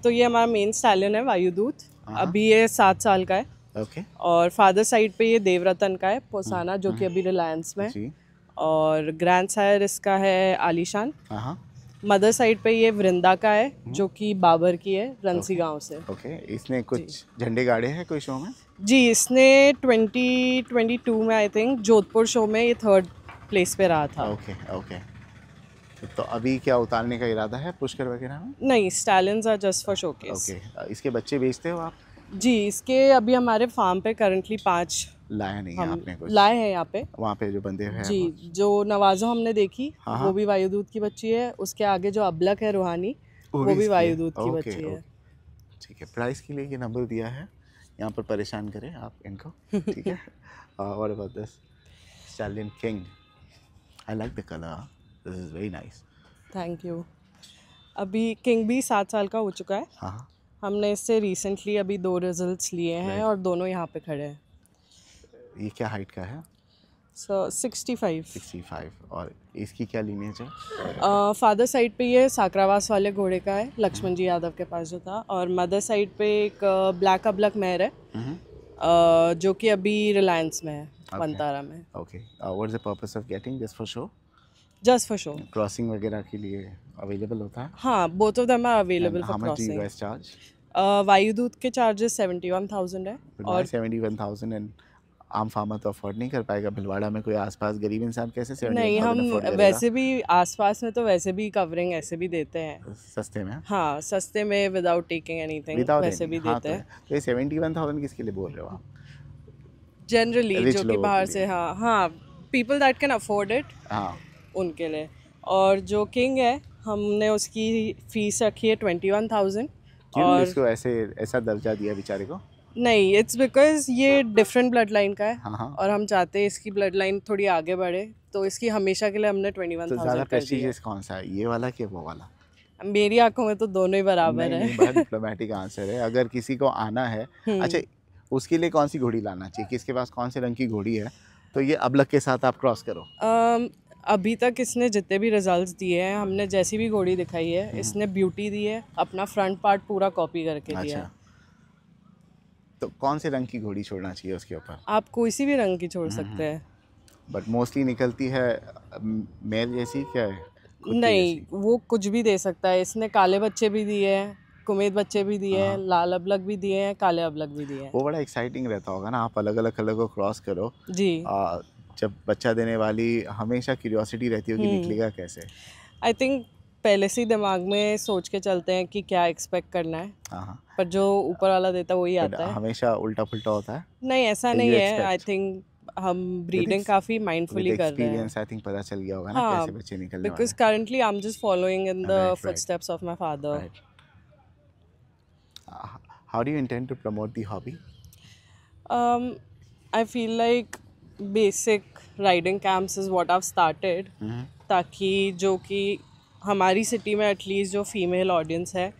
तो ये हमारा मेन स्टैलियन है वायुदूत। अभी ये 7 साल का है। ओके। और फादर साइड पे ये देवरतन का है, पोसाना, जो कि अभी रिलायंस में। जी। और ग्रैंड सायर इसका है आलीशान। हाँ। मदर साइड पे ये वृंदा का है, जो कि बाबर की है, रंसी गांव से। ओके। इसने कुछ झंडे गाड़े हैं कोई शो में? जी, इसने 2022 में आई थिंक जोधपुर शो में ये 3rd प्लेस पे रहा था। ओके। तो अभी क्या उतारने का इरादा है पुष्कर वगैरह में? नहीं, stallions are just for showcase. Okay. इसके बच्चे बेचते हो आप? जी, इसके अभी हमारे फार्म पे करंटली 5 लाया नहीं है आपने कुछ? लाए हैं यहाँ पे। वहाँ पे जो बंदे हैं जी, जो नवाजो हमने देखी, हाँ। वो भी वायुदूत की बच्ची है। उसके आगे जो अबलक है रूहानी, वो भी वायुदूत की बच्ची है। ठीक है। प्राइस के लिए ये नंबर दिया है, यहाँ पर परेशान करें आप इनको, ठीक है। What about this stallion king? I like the colour, this is very nice. Thank you. अभी किंग भी 7 साल का हो चुका है। हाँ। हमने इससे रिसेंटली अभी 2 रिजल्ट्स लिए हैं और दोनों यहाँ पे खड़े हैं। ये क्या हाइट का है? 65। और इसकी क्या लीनिएज है? फादर साइड पे ये साकरावास वाले घोड़े का है, लक्ष्मण जी यादव के पास जो था। और मदर साइड पे एक ब्लैक अबलक मेहर है, जो कि अभी रिलायंस में है, वनतारा में। Okay. What is the purpose of getting this for show? Just for show. Crossing वगैरह के लिए अवेलेबल होता है? हाँ, both of them are available for how much do you crossing. Guys charge? Vayudoot के चार्जेस 71,000 है। और 71,000 एंड आम फार्मर तो अफोर्ड नहीं कर पाएगा? भीलवाड़ा में कोई आसपास गरीब इंसान कैसे 78,000 नहीं, हम अफोर्ड करेगा? वैसे भी आसपास में तो वैसे भी कवरिंग ऐसे भी देते हैं सस्ते में? हाँ, सस्ते में विदाउट टेकिंग एनीथिंग Without वैसे any, भी हाँ, देते हैं तो ये 71,000 किसके लिए बोल रहे हो आप? जनरली, Rich जो कि लोगों बाहर के से लिए। हाँ हाँ people that can afford it हाँ, उनके लिए। और जो किंग है हमने उसकी फीस रखी है 21,000। क्यों और इसको ऐसा दर्जा दिया बेचारे को? नहीं, इट्स बिकॉज ये डिफरेंट ब्लड लाइन का है हाँ हाँ, और हम चाहते हैं इसकी ब्लड लाइन थोड़ी आगे बढ़े, तो इसकी हमेशा के लिए हमने तो 21,000 ज़्यादा कर दिया प्रेस्टिजियस कौन सा है, ये वाला कि वो वाला? है। मेरी आंखों में तो दोनों ही बराबर नहीं है। नहीं, बड़ा डिप्लोमेटिक आंसर है। अगर किसी को आना है, अच्छा, उसके लिए कौन सी घोड़ी लाना चाहिए? किसके पास कौन से रंग की घोड़ी है तो ये अबलक के साथ आप क्रॉस करो? अभी तक इसने जितने भी रिजल्ट्स दिए हैं, हमने जैसी भी घोड़ी दिखाई है, इसने ब्यूटी दी है, अपना फ्रंट पार्ट पूरा कॉपी करके दिया है। अच्छा, तो कौन से रंग की घोड़ी छोड़ना चाहिए उसके ऊपर? आप कोई सी भी रंग की छोड़ सकते हैं। बट मोस्टली निकलती है मेल जैसी, क्या है? खुद की नहीं, जैसी? वो कुछ भी दे सकता है। इसने काले बच्चे भी दिए हैं, कुमेद बच्चे भी दिए हैं, लाल अबलग भी दिए हैं, काले अबलग भी दिए हैं। वो बड़ा एक्साइटिंग रहता होगा ना, आप अलग अलग कलर को क्रॉस करो। जी, जब बच्चा देने वाली हमेशा क्यूरियोसिटी रहती होगी निकलेगा कैसे। आई थिंक पहले से ही दिमाग में सोच के चलते हैं कि क्या एक्सपेक्ट करना है, हाँ हाँ, पर जो ऊपर वाला देता है वही बट आता है। हमेशा उल्टा पुल्टा होता है। नहीं, ऐसा You नहीं है। expect. आई थिंक हम ब्रीडिंग काफ़ी माइंडफुली कर रहे हैं। एक्सपीरियंस आई थिंक पता चल गया होगा ना हाँ, कैसे बच्चे निकलने वाले because currently I am just following in the Right, right. Footsteps of my father. हैं। How do you intend to promote the hobby? I feel like basic riding camps is what I've started, ताकि जो कि हमारी सिटी में एटलीस्ट जो फीमेल ऑडियंस है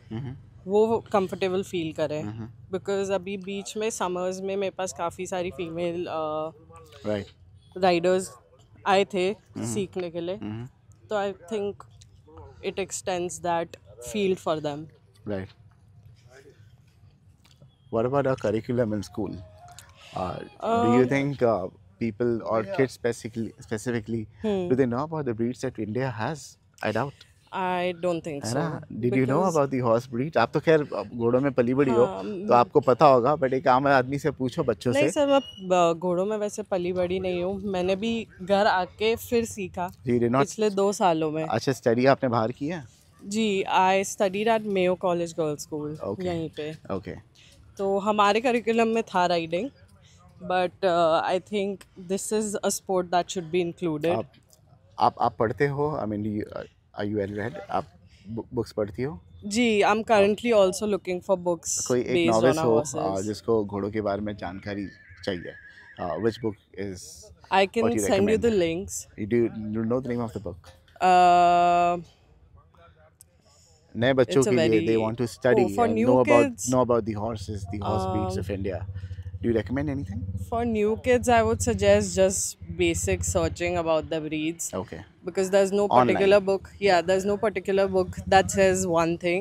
वो कंफर्टेबल फील करें। बिकॉज अभी बीच में समर्स में मेरे पास काफ़ी सारी फीमेल राइट, राइडर्स आए थे सीखने के लिए, तो I think it extends that field for them. Right. What about our curriculum in school? Do you think people or kids specifically do they know about the breeds that India has? I doubt. I don't think है सो। ना? Did you know about the horse breeds? आप तो खैर घोड़ों में पली बड़ी हो तो आपको पता होगा, बट एक आम आदमी से पूछो, बच्चों नहीं से। सर, मैं घोड़ों में वैसे पली बड़ी नहीं हूँ। मैंने भी घर आके फिर सीखा You did not- पिछले 2 सालों में। अच्छा, स्टडी आपने बाहर की है? जी, I studied at Mayo college girls school Okay. यहीं पे। ओके, तो हमारे करिकुलम में था riding, but I think this is a sport that should be included. आप पढ़ते हो? I mean, are you well read? आप बुक्स पढ़ती हो? जी, I am currently also looking for books कोई एक बेस्ड नॉवेल्स ऑन हो हॉर्सेस। जिसको घोड़ों के बारे में जानकारी चाहिए, which book is I what can you send you the recommend? Links. you know the name of the book? नए बच्चों It's a के लिए, very- they want to study for and new kids, know about the horses, the horse breeds of India. Do you recommend anything? For new kids, I would suggest just basic searching about the breeds, Okay. because there's no Online. particular book. Yeah, there's no particular book that says one thing.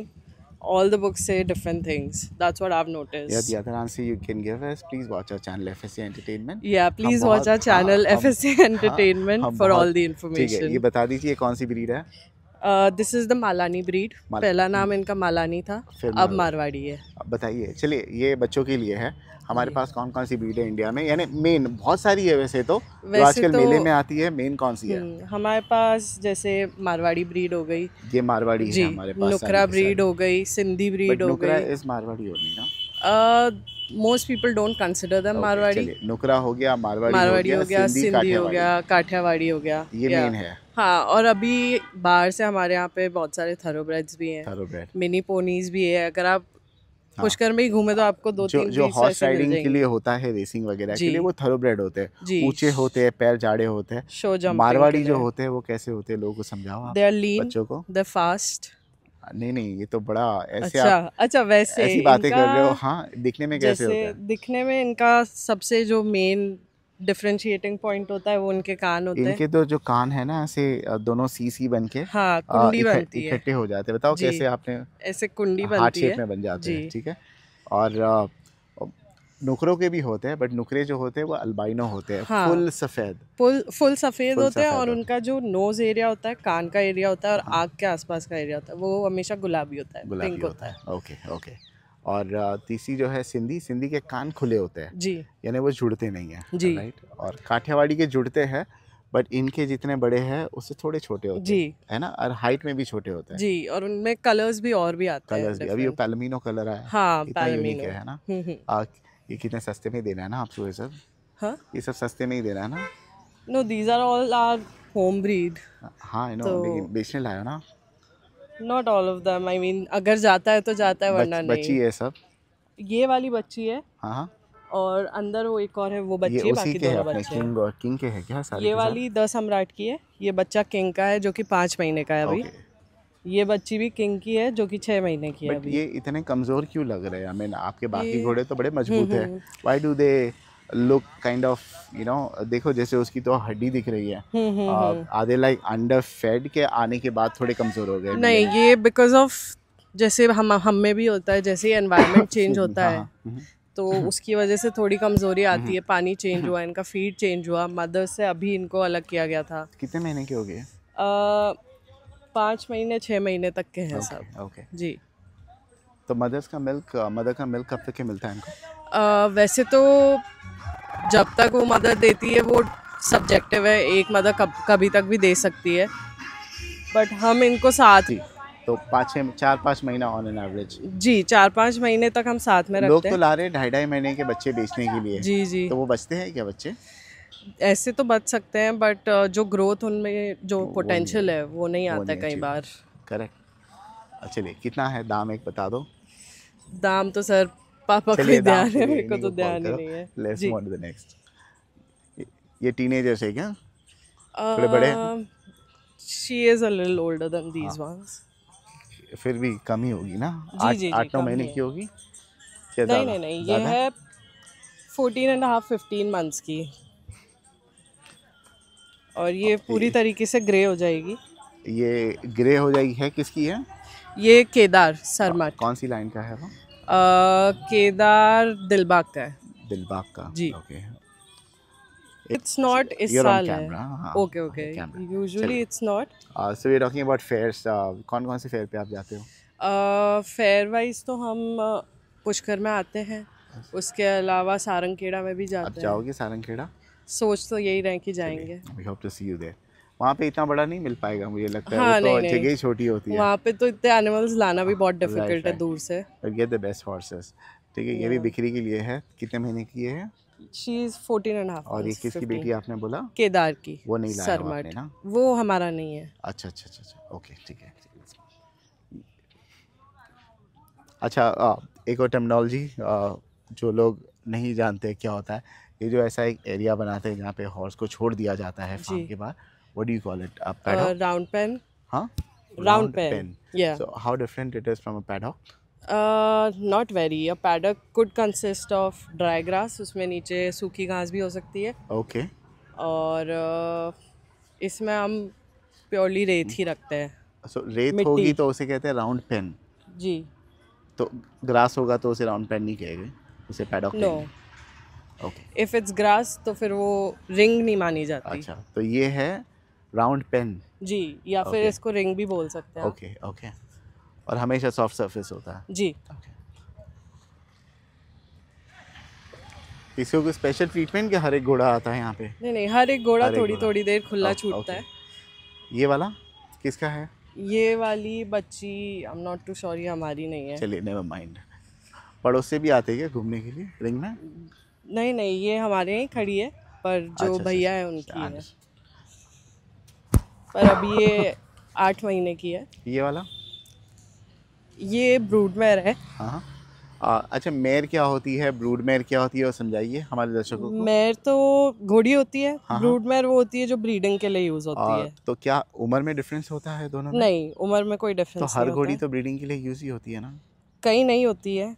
All the books say different things. That's what I've noticed. Yeah, the other answer you can give us, please watch our channel FSC Entertainment. Yeah, please हम watch our बहुत- channel हाँ, हम- FSC Entertainment हम for बहुत- all the ठीक है, information. ये बता दीजिए कौन सी ब्रीड है? This is the Malani breed. पहला नाम इनका मालानी था, फिर अब मारवाड़ी है। अब बताइए, चलिए, ये बच्चों के लिए है। हमारे पास कौन कौन सी ब्रीड है इंडिया में? यानी मेन बहुत सारी है वैसे तो, जो वैसे आजकल तो- मेले में आती है, मेन कौन सी है? हमारे पास जैसे मारवाड़ी ब्रीड हो गई, ये मारवाड़ी जी, है हमारे पास। नुकरा ब्रीड हो गई, सिंधी ब्रीड हो नुकरा गई। इज मारवाड़ी होनी ना? Most people don't consider them Okay, Marwari. चलिए, नुकरा हो गया, मारवाड़ी हो गया, सिंधी हो काठियावाड़ी। गया, काठियावाड़ी हो गया। ये Yeah. मेन है हाँ, और अभी बाहर से हमारे यहाँ पे बहुत सारे थरोब्रेड्स भी हैं, थारोब्रेड। मिनी पोनीज भी है। अगर आप पुष्कर में ही घूमे तो आपको 2-3 जो हॉर्स राइडिंग के लिए होता है, रेसिंग वगैरह के जी। लिए, वो थारोब्रेड होते हैं, जी। ऊंचे होते हैं, पैर जाड़े होते हैं। शो जंपिंग मारवाड़ी जो होते हैं वो कैसे होते हैं, लोगों को समझाओ आप, दे आर लीन, बच्चों को। दे फास्ट। नहीं, ये तो बड़ा ऐसे अच्छा आप अच्छा, वैसे ऐसी बातें कर रहे हो। इनका- हाँ, दिखने में कैसे होता जैसे है? दिखने में इनका सबसे जो मेन डिफरेंशिएटिंग पॉइंट होता है वो उनके कान होते हैं। इनके तो जो कान है ना, ऐसे दोनों सी बन के हाँ, कुंडी बनती है, इकट्ठे हो जाते हैं। बताओ जी। कैसे आपने? ऐसे कुंडी हार्ट बनती शेप है में बन जाते हैं, जी। ठीक है। और नुकरों के भी होते हैं, बट नुकरे जो होते हैं वो अल्बाइनो होते हैं, हाँ। फुल सफ़ेद। फुल सफ़ेद Full होते हैं, सफ़ेद और होते उनका जो नोज एरिया होता है, कान का एरिया होता है, और आँख के आसपास का एरिया होता है, वो हमेशा गुलाबी होता है, गुलाबी पिंक होता है। Okay okay. और तीसरी जो है सिंधी, सिंधी के कान खुले होते हैं जी यानी वो जुड़ते नहीं हैं जी राइट। और काठियावाड़ी के जुड़ते हैं बट इनके जितने बड़े हैं उससे थोड़े छोटे होते जी हैं है ना, और हाइट में भी छोटे होते हैं। जी, और उनमें कलर्स भी और भी आते हैं कलर्स भी, अभी वो पैलमिनो कलर आया हाँ इतना यूनिक पैलमिनो है ना। ये कितने सस्ते में ही देना है ना आपको ये सब? हाँ ये सब सस्ते में ही देना है ना? No these are all are home breed, हाँ नो तो- लेकिन बेचने लाया ना। Not all of them, I mean अगर जाता है तो जाता है वरना बच्ची नहीं। है सब? ये वाली बच्ची है हाँ हाँ, और अंदर वो एक और है, वो ये बच्ची है, उसी बाकी के है दोनों अपने बच्चे हैं। किंग, और किंग के है क्या सारे ये के सारे? वाली 10 सम्राट की है, ये बच्चा किंग का है जो कि 5 महीने का है अभी। ओके। ये बच्ची भी किंग की है जो कि 6 महीने की है बट अभी। ये इतने कमजोर क्यों लग रहे हैं? आई मीन आपके बाकी ये- घोड़े तो बड़े मजबूत हैं, why do they look kind of you know, देखो जैसे उसकी तो हड्डी दिख रही है, आधे लाइक अंडर फेड के आने के बाद थोड़े कमजोर हो गए? नहीं, ये बिकॉज ऑफ जैसे हम में भी होता है, जैसे एनवायरनमेंट चेंज होता हाँ, है हाँ, तो उसकी वजह से थोड़ी कमजोरी आती है। पानी चेंज हुआ, इनका फीड चेंज हुआ, मदर से अभी इनको अलग किया गया था। कितने महीने के हो गए? 5 महीने 6 महीने तक के हैं सब। ओके। जी तो मदर का मिल्क कब तक के मिलता है इनको? वैसे तो जब तक वो मदर देती है वो सब्जेक्टिव है, एक मदर कभी तक भी दे सकती है, बट हम इनको साथ तो 4-5 महीना ऑन एन एवरेज? जी 4-5 महीने तक हम साथ में लोग रखते तो हैं। ला रहे 2.5 महीने के बच्चे बेचने के लिए। जी जी, तो वो बचते हैं क्या बच्चे? ऐसे तो बच सकते हैं बट जो ग्रोथ उनमें जो पोटेंशियल है वो नहीं आता नहीं कई achieve बार। करेक्ट। चलिए कितना है दाम एक बता दो। दाम तो सर पापा को चलिए ही ध्यान है, चलिए, मेरे को इन्हीं तो call ध्यान ही करो। नहीं है। Let's जी move on to the next। ये टीनेजर्स है क्या? थोड़े बड़े हैं? She is a little older than these ones. फिर भी कम ही होगी ना? जी, जी, 8-9 कम महीने ही है। की होगी क्या? नहीं नहीं नहीं, ये है 14.5-15 मंथ्स की, और ये पूरी तरीके से ग्रे हो जाएगी। ये ग्रे हो जाएगी है, किसकी है? ये केदार सरमट, कौन सी लाइन का है वो? केदार दिलबाग का है। दिलबाग का? जी। ओके। इट्स नॉट इस You're on साल है। camera, हाँ, okay okay, camera। Usually it's not. So we talking about fairs. कौन से फेयर पे आप जाते हो? फेयर वाइज तो हम पुष्कर में आते हैं, उसके अलावा सारंगखेड़ा में भी आप जाते हैं। जाओगे सारंगखेड़ा? सोच तो यही रहे कि जाएंगे। We hope to see you there. वहाँ पे इतना बड़ा नहीं मिल पाएगा मुझे लगता है, हाँ, वो तो नहीं, जगह ही छोटी होती है। वहाँ पे तो इतने एनिमल्स लाना भी बहुत डिफिकल्ट है right। दूर से। Get the best horses. ठीक है, ये भी बिक्री के लिए है। कितने महीने की ये है? शी इज 14.5 और ये किसकी बेटी आपने बोला? केदार की। वो नहीं लाया हुआ सरमट आपने ना? वो हमारा नहीं है। अच्छा, ओके ठीक है। अच्छा, एक और टर्मिनोलॉजी जो लोग नहीं जानते क्या होता है, ये जो ऐसा एक एरिया बनाते हैं जहाँ पे हॉर्स को छोड़ दिया जाता है फार्म के बाद, what do you call it? Paddock? Round pen. हाँ, round pen, yeah. So how different it is from a paddock? Not very. A paddock could consist of dry grass, उसमें नीचे सूखी घास भी हो सकती है, ओके। और इसमें हम प्योरली रेत ही रखते हैं। सो रेत होगी तो उसे कहते हैं राउंड पेन। जी। तो ग्रास होगा तो उसे राउंड पेन नहीं कहेंगे, उसे paddock no, okay. If it's grass तो फिर वो रिंग नहीं मानी जाती। अच्छा, तो ये है राउंड पेन। जी, या फिर Okay। इसको रिंग भी बोल सकते हैं। ओके। और हमेशा सॉफ्ट सरफेस होता है? जी। इसको कोई स्पेशल ट्रीटमेंट क्या? हर एक घोड़ा आता है यहाँ पे? नहीं, हर एक घोड़ा हर एक थोड़ी घोड़ा। थोड़ी देर खुला ओके, छूटता ओके। है। ये वाला किसका है? ये वाली बच्ची I am not too sorry, हमारी नहीं है। चलिए नेवर माइंड। पड़ोस से भी आते हैं क्या घूमने के लिए रिंग में? नहीं, ये हमारे यहाँ खड़ी है, पर जो अच्छा, भैया है अच्छा, उनकी है। अच्छा। पर अभी ये 8 महीने की है। ये वाला? ये ब्रूडमेयर है। हाँ। अच्छा, मेयर क्या होती है, ब्रूड मेयर क्या होती है, और समझाइए हमारे दर्शकों को। मेयर तो घोड़ी होती है, हाँ। ब्रूडमेयर वो होती है जो ब्रीडिंग के लिए यूज होती है। तो क्या उम्र में डिफरेंस होता है दोनों में? नहीं, उम्र में कोई तो डिफरेंस हर नहीं घोड़ी होता तो ब्रीडिंग के लिए यूज ही होती है ना? है। कई नहीं होती है,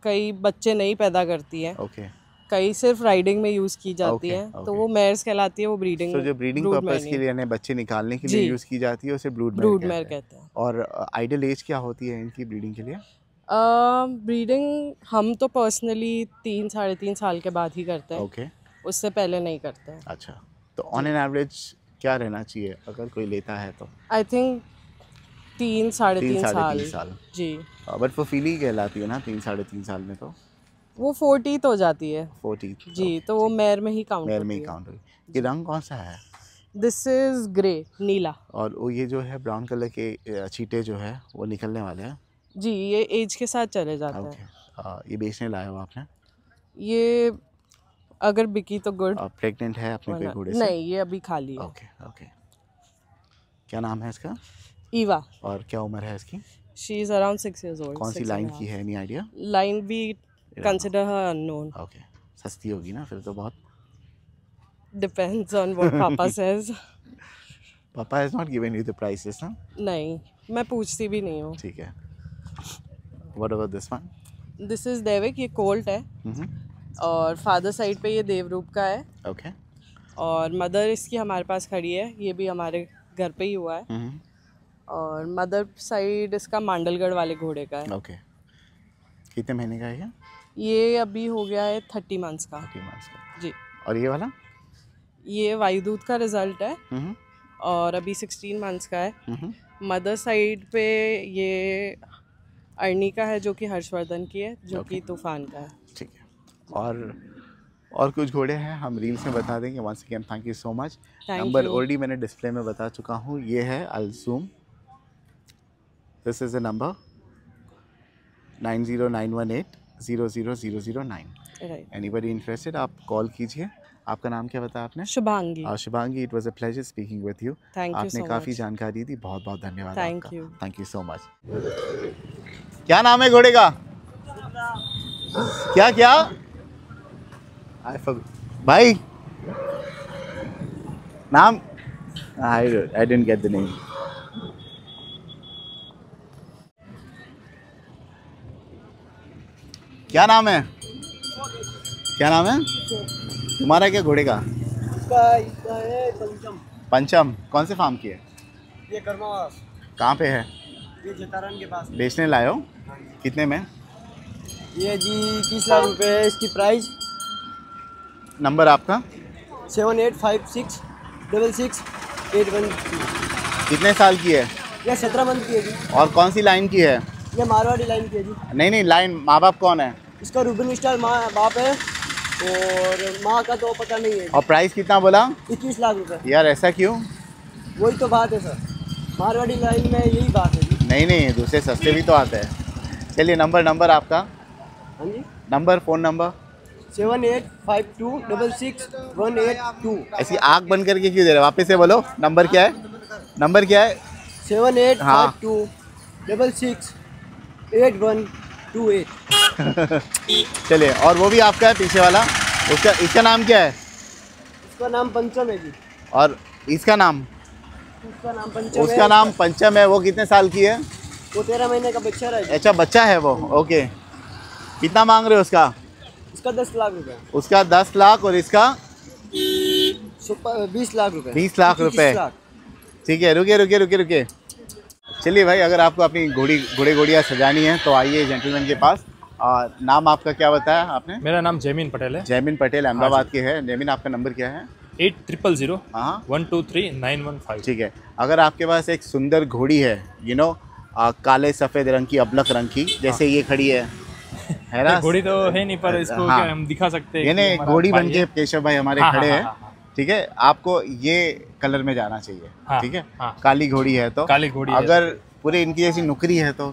कई बच्चे नहीं पैदा करती है, ओके। कई सिर्फ राइडिंग में यूज की जाती Okay, है, तो okay। वो मेयर्स कहलाती है, वो ब्रीडिंग। तो जो ब्रीडिंग पर्पस के लिए यानी बच्चे निकालने के लिए जी। यूज की जाती है उसे ब्रूड ब्रूडमेयर कहते हैं। और आइडियल एज क्या होती है इनकी ब्रीडिंग के लिए? ब्रीडिंग हम तो पर्सनली 3-3.5 साल के बाद ही करते हैं, ओके। उससे पहले नहीं करते हैं। अच्छा, तो ऑन एन एवरेज क्या रहना चाहिए अगर कोई लेता है तो? आई थिंक 3 साढ़े 3 साल साल जी। बट वो फीली कहलाती है ना 3 साढ़े 3 साल में, तो वो 40 हो जाती है 40 जी, तो वो मेयर में ही काउंट मेयर में ही होती है। काउंट हुई। ये रंग कौन सा है? दिस इज ग्रे, नीला। और वो ये जो है ब्राउन कलर के चीटे जो है वो निकलने वाले हैं जी, ये एज के साथ चले जाते हैं। ओके। ये बेचने लाए हो आपने? ये अगर बिकी तो गुड। प्रेग्नेंट है अपने कोई घोड़े से? नहीं, ये अभी खाली है। Okay okay. क्या नाम है इसका? ईवा। और क्या उम्र है इसकी? She is around 6 years old। कौन सी लाइन की है, एनी आइडिया? लाइन भी कंसिडर हर अननोन। ओके। सस्ती होगी ना फिर तो बहुत? Depends on what papa says. Papa has not given you the prices ना? नहीं, मैं पूछती भी नहीं हूँ। ठीक है। What about this one? This is Devik, ये कोल्ट है और फादर साइड पे ये देवरूप का है। ओके। और मदर इसकी हमारे पास खड़ी है, ये भी हमारे घर पे ही हुआ है। और मदर साइड इसका मांडलगढ़ वाले घोड़े का है। ओके। कितने महीने का है ये अभी हो गया है 30 months का। 30 months का जी। और ये वाला? ये वायुदूत का रिजल्ट है और अभी 16 months का है। मदर साइड पे ये अर्नी का है जो कि हर्षवर्धन की है, जो कि तूफान का है। ठीक है। और कुछ घोड़े हैं हम रील्स में बता देंगे। Once again thank you so much. Number already मैंने डिस्प्ले में बता चुका हूँ, ये है अल्सूम। This is the number 9091800009। Anybody interested आप कॉल कीजिए। आपका नाम क्या बताया आपने? Shubhangi. Shubhangi, it was a pleasure speaking with you. आपने काफ़ी जानकारी दी, बहुत बहुत धन्यवाद आपका। Thank you so much. क्या नाम है घोड़े का? क्या क्या भाई नाम? I didn't get the name. क्या नाम है? क्या नाम है तुम्हारा? क्या घोड़े का? इसका है पंचम। पंचम कौन से फार्म की है? ये कर्मावास। कहाँ पे है? ये जतारन के पास। बेचने लाए हो? कितने में? ये जी 30 लाख रुपए है इसकी प्राइस। नंबर आपका? 78566681। कितने साल की है? ये 17 month की है जी। और कौन सी लाइन की है? ये मारवाड़ी लाइन की है जी। नहीं लाइन, माँ बाप कौन है? इसका रूबन स्टार माँ बाप है और माँ का तो पता नहीं है। और प्राइस कितना बोला? 21 लाख रुपए। यार ऐसा क्यों? वही तो बात है सर, मारवाड़ी लाइन में यही बात है जी। नहीं दूसरे सस्ते भी तो आते हैं। चलिए नंबर आपका? हाँ जी। Number, phone number? 7852666182। ऐसी आँख बंद करके क्यों दे रहे? वापस से बोलो, नंबर क्या है? 7852668128। चलिए, और वो भी आपका है पीछे वाला, इसका नाम क्या है? इसका नाम पंचम है जी। और इसका नाम? उसका नाम पंचम उसका नाम पंचम है। वो कितने साल की है? वो 13 महीने का बच्चा है। अच्छा बच्चा है वो। ओके। कितना मांग रहे हो उसका? इसका 10 लाख रुपए। उसका 10 लाख और इसका 20 लाख रुपए। 20 लाख रुपए। ठीक है, रुकिए। चलिए भाई, अगर आपको अपनी घोड़ियाँ सजानी है तो आइए जेंटलमैन के पास। नाम आपका क्या बताया आपने? मेरा नाम जैमिन पटेल है। जैमिन पटेल अहमदाबाद के हैं। जैमिन, आपका नंबर क्या है? 8000123915। ठीक है। अगर आपके पास एक सुंदर घोड़ी है, काले सफ़ेद रंग की, अबलक रंग की, जैसे ये खड़ी है ना? घोड़ी तो है नहीं, पर इसको क्या हम दिखा सकते हैं। ये घोड़ी बन के केशव भाई हमारे खड़े हैं। ठीक है, आपको ये कलर में जाना चाहिए। ठीक है, काली घोड़ी है तो काली घोड़ी। अगर पूरे इनकी जैसी नुकरी है तो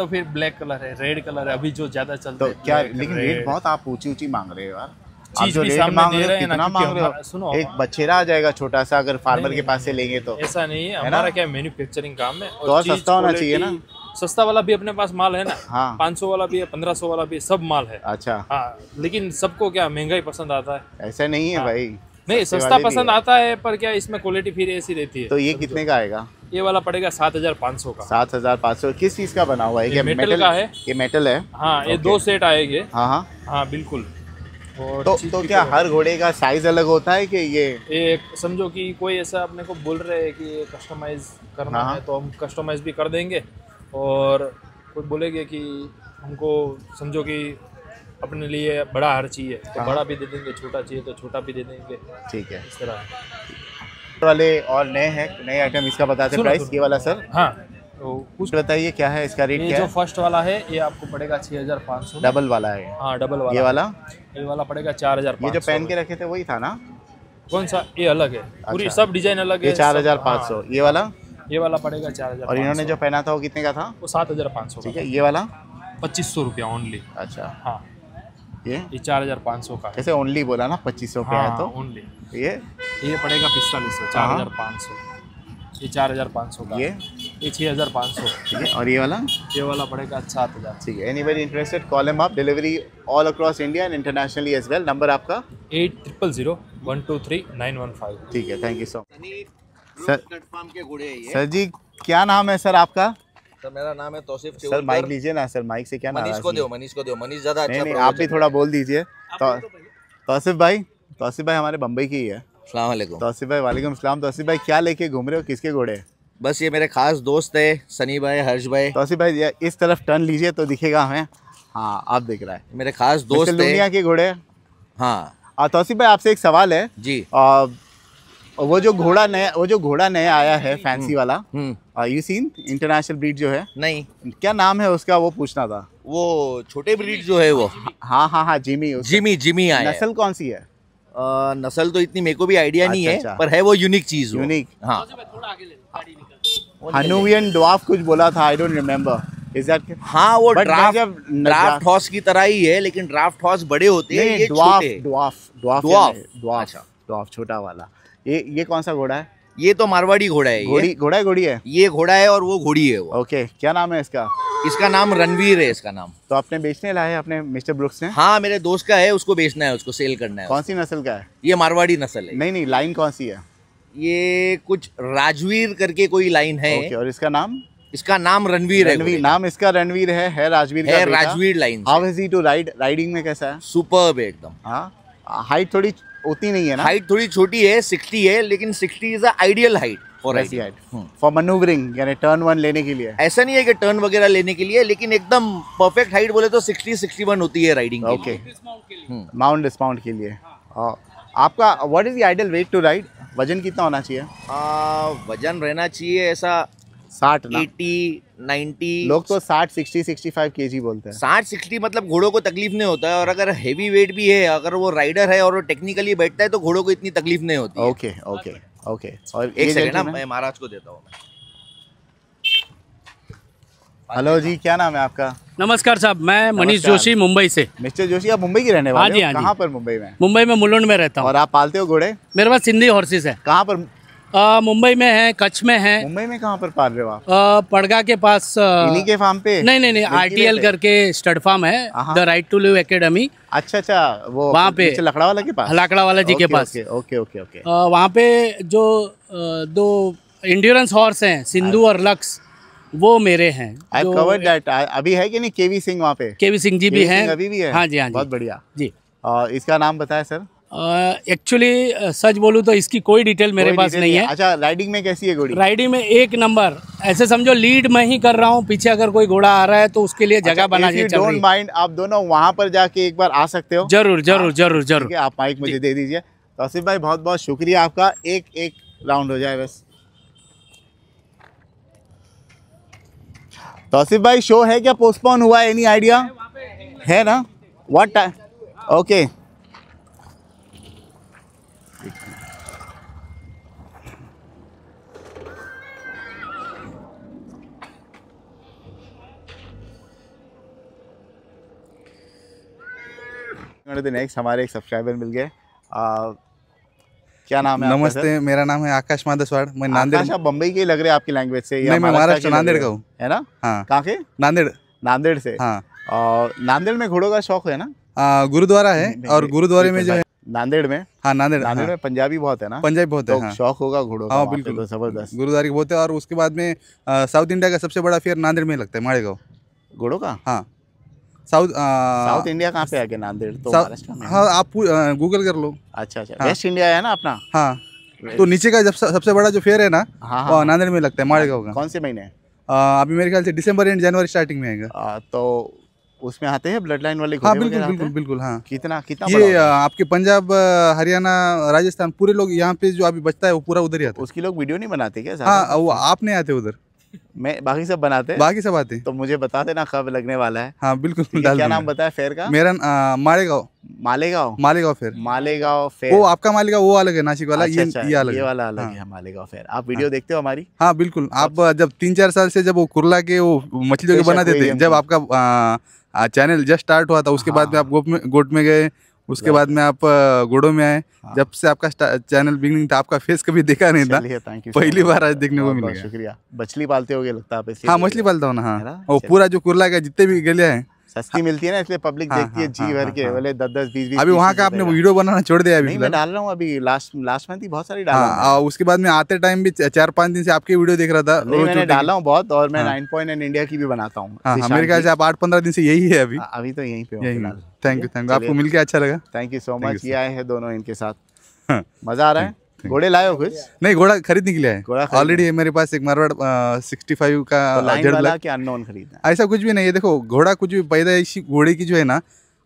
फिर ब्लैक कलर है, रेड कलर है अभी जो ज्यादा चलता है। तो क्या, लेकिन रेट बहुत आप ऊंची मांग रहे हो यार। आप चीज जो भी रेट सामने मांग दे रहे रहे हो हैं ना, कितना मांग रहे हो? सुनो, एक बछेरा आ जाएगा छोटा सा, अगर फार्मर के पास से लेंगे तो। ऐसा नहीं है, हमारा क्या मैन्युफैक्चरिंग काम है तो सस्ता होना चाहिए ना। सस्ता वाला भी अपने पास माल है ना। हाँ। 500 वाला भी है, 1500 वाला भी है, सब माल है। अच्छा। हाँ, लेकिन सबको क्या महंगाई पसंद आता है? ऐसा नहीं है भाई, नहीं, सस्ता पसंद आता है, पर क्या इसमें क्वालिटी फिर ऐसी रहती है। तो ये कितने का आएगा? ये वाला पड़ेगा 7500 का। 7500। किस चीज का बना हुआ है? ये मेटल का है। ये मेटल है? हाँ, ये 2 सेट आएंगे। हाँ बिल्कुल। और तो क्या हर घोड़े का साइज अलग होता है कि ये एक समझो कि कोई ऐसा अपने को बोल रहे हैं कि ये कस्टमाइज करना है तो हम कस्टमाइज भी कर देंगे, और कोई बोलेंगे कि हमको समझो कि अपने लिए बड़ा हर चाहिए तो बड़ा भी दे देंगे, छोटा चाहिए तो छोटा भी दे देंगे। ठीक है, इस तरह वाले और नए आइटम इसका बताते प्राइस। ये वाला सर? हाँ, तो कुछ बताइए क्या है इसका रेट? ये क्या जो है? फर्स्ट वाला है ये आपको पड़ेगा 6500। डबल वाला है? हाँ डबल वाला। ये वाला? ये वाला पड़ेगा 4500। ये जो पहन के रखे थे वही था ना? कौन सा? ये अलग है, पूरी अच्छा। सब डिजाइन अलग है। ये 4500। ये वाला? ये वाला पड़ेगा 4500। और इन्होंने जो पहना था वो कितने का था? वो 7500। ठीक है। ये वाला 2500 रुपया ओनली। अच्छा। हाँ ये 4500 का है। जैसे ओनली बोला ना 2500 पे है तो ओनली। ये पड़ेगा 4500। 4500 ये 4500 का। ये 6500। ठीक है। और ये वाला पड़ेगा 7000। ठीक है। Anybody interested call him up, delivery all across India and internationally as well. Number आपका? 8000 123 915। ठीक है, thank you so much sir जी। क्या नाम है सर आपका? सर मेरा नाम है तौसीफ। सर माइक लीजिए ना सर, माइक से क्या नाम? मनीष को दो, मनीष ज्यादा अच्छा। नहीं आप भी थोड़ा बोल दीजिए। तौसीफ भाई हमारे बम्बई की ही है। अस्सलाम वालेकुम। तौसीफ भाई वालेकुम सलाम। तौसीफ भाई क्या लेके घूम रहे हो, किसके घोड़े? बस ये मेरे खास दोस्त है सनी भाई, हर्ष भाई। तौसीफ भाई इस तरफ टर्न लीजिए तो दिखेगा हमें। हाँ आप दिख रहा है। मेरे खास दोस्त लुनिया के घोड़े। हाँ तौसीफ भाई आपसे एक सवाल है जी। वो जो घोड़ा नया आया है फैंसी वाला, यू सीन इंटरनेशनल ब्रीड जो है? नहीं। क्या नाम है उसका, वो पूछना था। वो छोटे ब्रीड जो है वो। हाँ जिमी आया। नस्ल कौन सी है? नस्ल तो इतनी मेरे को भी आइडिया नहीं है, पर है वो यूनिक चीज। यूनिक। हाँ हनूवियन ड्वार्फ कुछ बोला था, I don't remember. Is that? हाँ वो ड्राफ्ट हॉर्स की तरह ही है, लेकिन ड्राफ्ट हॉर्स बड़े होते हैं, ये ड्वार्फ छोटा वाला। ये कौन सा घोड़ा है? ये तो मारवाड़ी घोड़ा है। घोड़ी है। ये घोड़ा है और वो घोड़ी है वो। ओके। क्या नाम है इसका? इसका नाम रणवीर है इसका नाम। तो आपने बेचने लाया है अपने मिस्टर ब्रुक्स ने? हाँ मेरे दोस्त का है, उसको बेचना है, उसको सेल करना है। कौन सी नस्ल का है? ये मारवाड़ी नस्ल है। नहीं लाइन कौन सी है? ये कुछ राजवीर करके कोई लाइन है। ओके। और इसका नाम? इसका नाम रणवीर है। नाम इसका रणवीर है राजवीर का बेटा। Rajveer line. How is he to ride? Riding में कैसा है? सुपर्ब है एकदम। हाँ हाइट थोड़ी उतनी नहीं है ना? हाइट थोड़ी छोटी है, 60 है, लेकिन 60 is ideal height for manoeuvring, यानी टर्न 1 लेने के लिए। ऐसा नहीं है कि टर्न वगैरह लेने के लिए, लेकिन एकदम परफेक्ट हाइट बोले तो 60-61 होती है राइडिंग के लिए। माउंट डिस्माउंट के लिए। आपका what is the ideal weight to ride? वजन कितना होना चाहिए? वजन रहना चाहिए ऐसा 60 80 90। लोग तो 60-60-65 kg बोलते हैं। 60-60 मतलब घोड़ों को तकलीफ नहीं होता है, और अगर हेवी वेट भी है, अगर वो राइडर है और वो टेक्निकली बैठता है तो घोड़ों को इतनी तकलीफ नहीं होती। ओके। और एक सेकंड ना, मैं महाराज को देता हूँ। हेलो जी, क्या नाम है आपका? नमस्कार साहब, मैं मनीष जोशी मुंबई से। मिस्टर जोशी आप मुंबई के रहने वाले हो? हाँ जी। कहाँ पर मुंबई में? मुंबई में मुलुंड में रहता हूँ। और आप पालते हो घोड़े? मेरे पास सिंधी हॉर्सेस है। कहाँ पर? मुंबई में है, कच्छ में है। मुंबई में कहाँ पर पाल रहे हो आप? पड़गा के पास। इन्हीं के फार्म पे? नहीं RTL करके स्टड फार्म है, the right to live academy. अच्छा वो वहाँ पे लकड़ा वाला के पास? लकड़ा वाला जी के पास। ओके। वहाँ पे जो 2 इंड्योरेंस हॉर्स हैं, सिंधु और लक्स, वो मेरे हैं। I have covered that. अभी है कि नहीं केवी सिंह वहाँ पे? केवी सिंह जी भी हैं। अभी भी है? हाँ जी। बहुत बढ़िया जी। इसका नाम बताया सर? एक्चुअली सच बोलूँ तो इसकी कोई डिटेल मेरे पास नहीं है। अच्छा, राइडिंग में कैसी है घोड़ी? राइडिंग में एक नंबर, ऐसे समझो लीड मैं ही कर रहा हूँ, पीछे अगर कोई घोड़ा आ रहा है तो उसके लिए जगह बना के चल रही है। डोंट माइंड, आप दोनों वहाँ पर जाके एक बार आ सकते हो। जरूर। आप माइक मुझे दे दीजिए। तौसीफ भाई बहुत बहुत शुक्रिया आपका। एक राउंड हो जाए बस। तौसीफ भाई शो है क्या पोस्टपोन हुआ? एनी आइडिया है ना? What time? ओके। नेक्स्ट हमारे एक सब्सक्राइबर मिल गए। क्या नाम है? नमस्ते, मेरा नाम है आकाश मादसवाड़। मैं नांदेड़। आप बम्बई के लग रहे हैं आपकी लैंग्वेज से। नहीं, मैं महाराष्ट्र नांदेड़ का हूँ। है ना? हाँ। कहाँ के? नांदेड़ से। हाँ। और नांदेड़ में घोड़ों का शौक है ना? गुरुद्वारा है, और गुरुद्वारे में जो है नांदेड़ में। हाँ नांदेड़ में पंजाबी बहुत है ना? पंजाबी बहुत है। शौक होगा घोड़ों का? हाँ बिल्कुल, जबरदस्त। गुरुद्वारे बहुत है। और उसके बाद में साउथ इंडिया का सबसे बड़ा फेयर नांदेड़ में लगता है, माड़ेगांव घोड़ों का। हाँ। साउथ इंडिया कहाँ पे आ गया? नांदेड़ तो महाराष्ट्र में। हाँ, आप गूगल कर लो। अच्छा। वेस्ट इंडिया है ना अपना? हाँ। तो नीचे का जब सबसे बड़ा जो फेयर है ना, वो नांदेड़ में लगता है, माड़ेगांव का। कौन से महीने? अभी मेरे ख्याल से दिसंबर एंड जनवरी स्टार्टिंग में आएगा। तो उसमें आते हैं ब्लड लाइन वाले घोड़े? हाँ बिल्कुल। हाँ। कितना ये आपके पंजाब, हरियाणा, राजस्थान पूरे लोग यहाँ पे जो अभी बचता है वो पूरा उधर ही आता है। उसकी लोग वीडियो नहीं बनाते क्या? हाँ, वो आप नहीं आते उधर। मैं बाकी सब बनाते हैं, बाकी सब आते हैं। तो मुझे बता देना कब लगने वाला है। हाँ बिल्कुल डाल क्या दूंगा। नाम बताया फेयर का? मेरा मालेगांव। मालेगांव। मालेगांव फेयर। मालेगांव फेयर। वो आपका मालेगांव वो अलग है, नासिक वाला। अच्छा, ये अलग ये है। वाला अलग हाँ। है मालेगांव फेयर। आप वीडियो देखते हो हमारी? हाँ बिल्कुल। आप जब 3-4 साल से जब वो कुर्ला के वो मछलियों के फिश बनाते थे, aquarium जब की। आपका चैनल जस्ट स्टार्ट हुआ था, उसके बाद में आप गोट में गए, उसके बाद में आप गोडो में आए। जब से आपका चैनल बिगनिंग था, आपका फेस कभी देखा नहीं था, चलिए, थैंक यू। पहली बार आज देखने को मिल बहुत गया। शुक्रिया। मछली पालते होगे लगता है आप इसलिए? हाँ मछली पालता हूँ ना। है ना? हाँ वो चलिए। पूरा जो कुर्ला का जितने भी गलियाँ हैं सस्ती मिलती है ना, इसलिए पब्लिक हाँ, देखती है हाँ, जी हाँ, भर हाँ, के। हाँ। बोले 10-10, 20-20 अभी वहाँ का आपने वीडियो बनाना छोड़ दिया अभी नहीं, मैं फिलहाल? डाल रहा हूँ अभी। लास्ट मंथ ही बहुत सारी डाला हूँ। हाँ उसके बाद में आते टाइम भी 4-5 दिन से आपके वीडियो देख रहा था। नहीं, मैंने डाला हूँ बहुत, और मैं हाँ। 9 पॉइंट एंड इंडिया की भी बनाता हूँ। हाँ मेरे ख्याल से आप 8-15 दिन से यही है अभी। अभी तो यहीं पे हूँ यही। फिलहाल। Thank you. आपको मिलके अच्छा लगा। Thank you so Thank much. you, ये आए हैं दोनों इनके साथ, हाँ। मजा आ रहा है। घोड़े लाए हो कुछ? नहीं घोड़ा खरीदने के लिए है। घोड़ा खरीदने। ऑलरेडी मेरे पास एक मारवाड़ 65 का तो लाइन जेड वाला ब्लैक। कि अननोन खरीदना है? ऐसा कुछ भी नहीं है। देखो घोड़ा कुछ भी पैदाइशी घोड़े की जो है ना,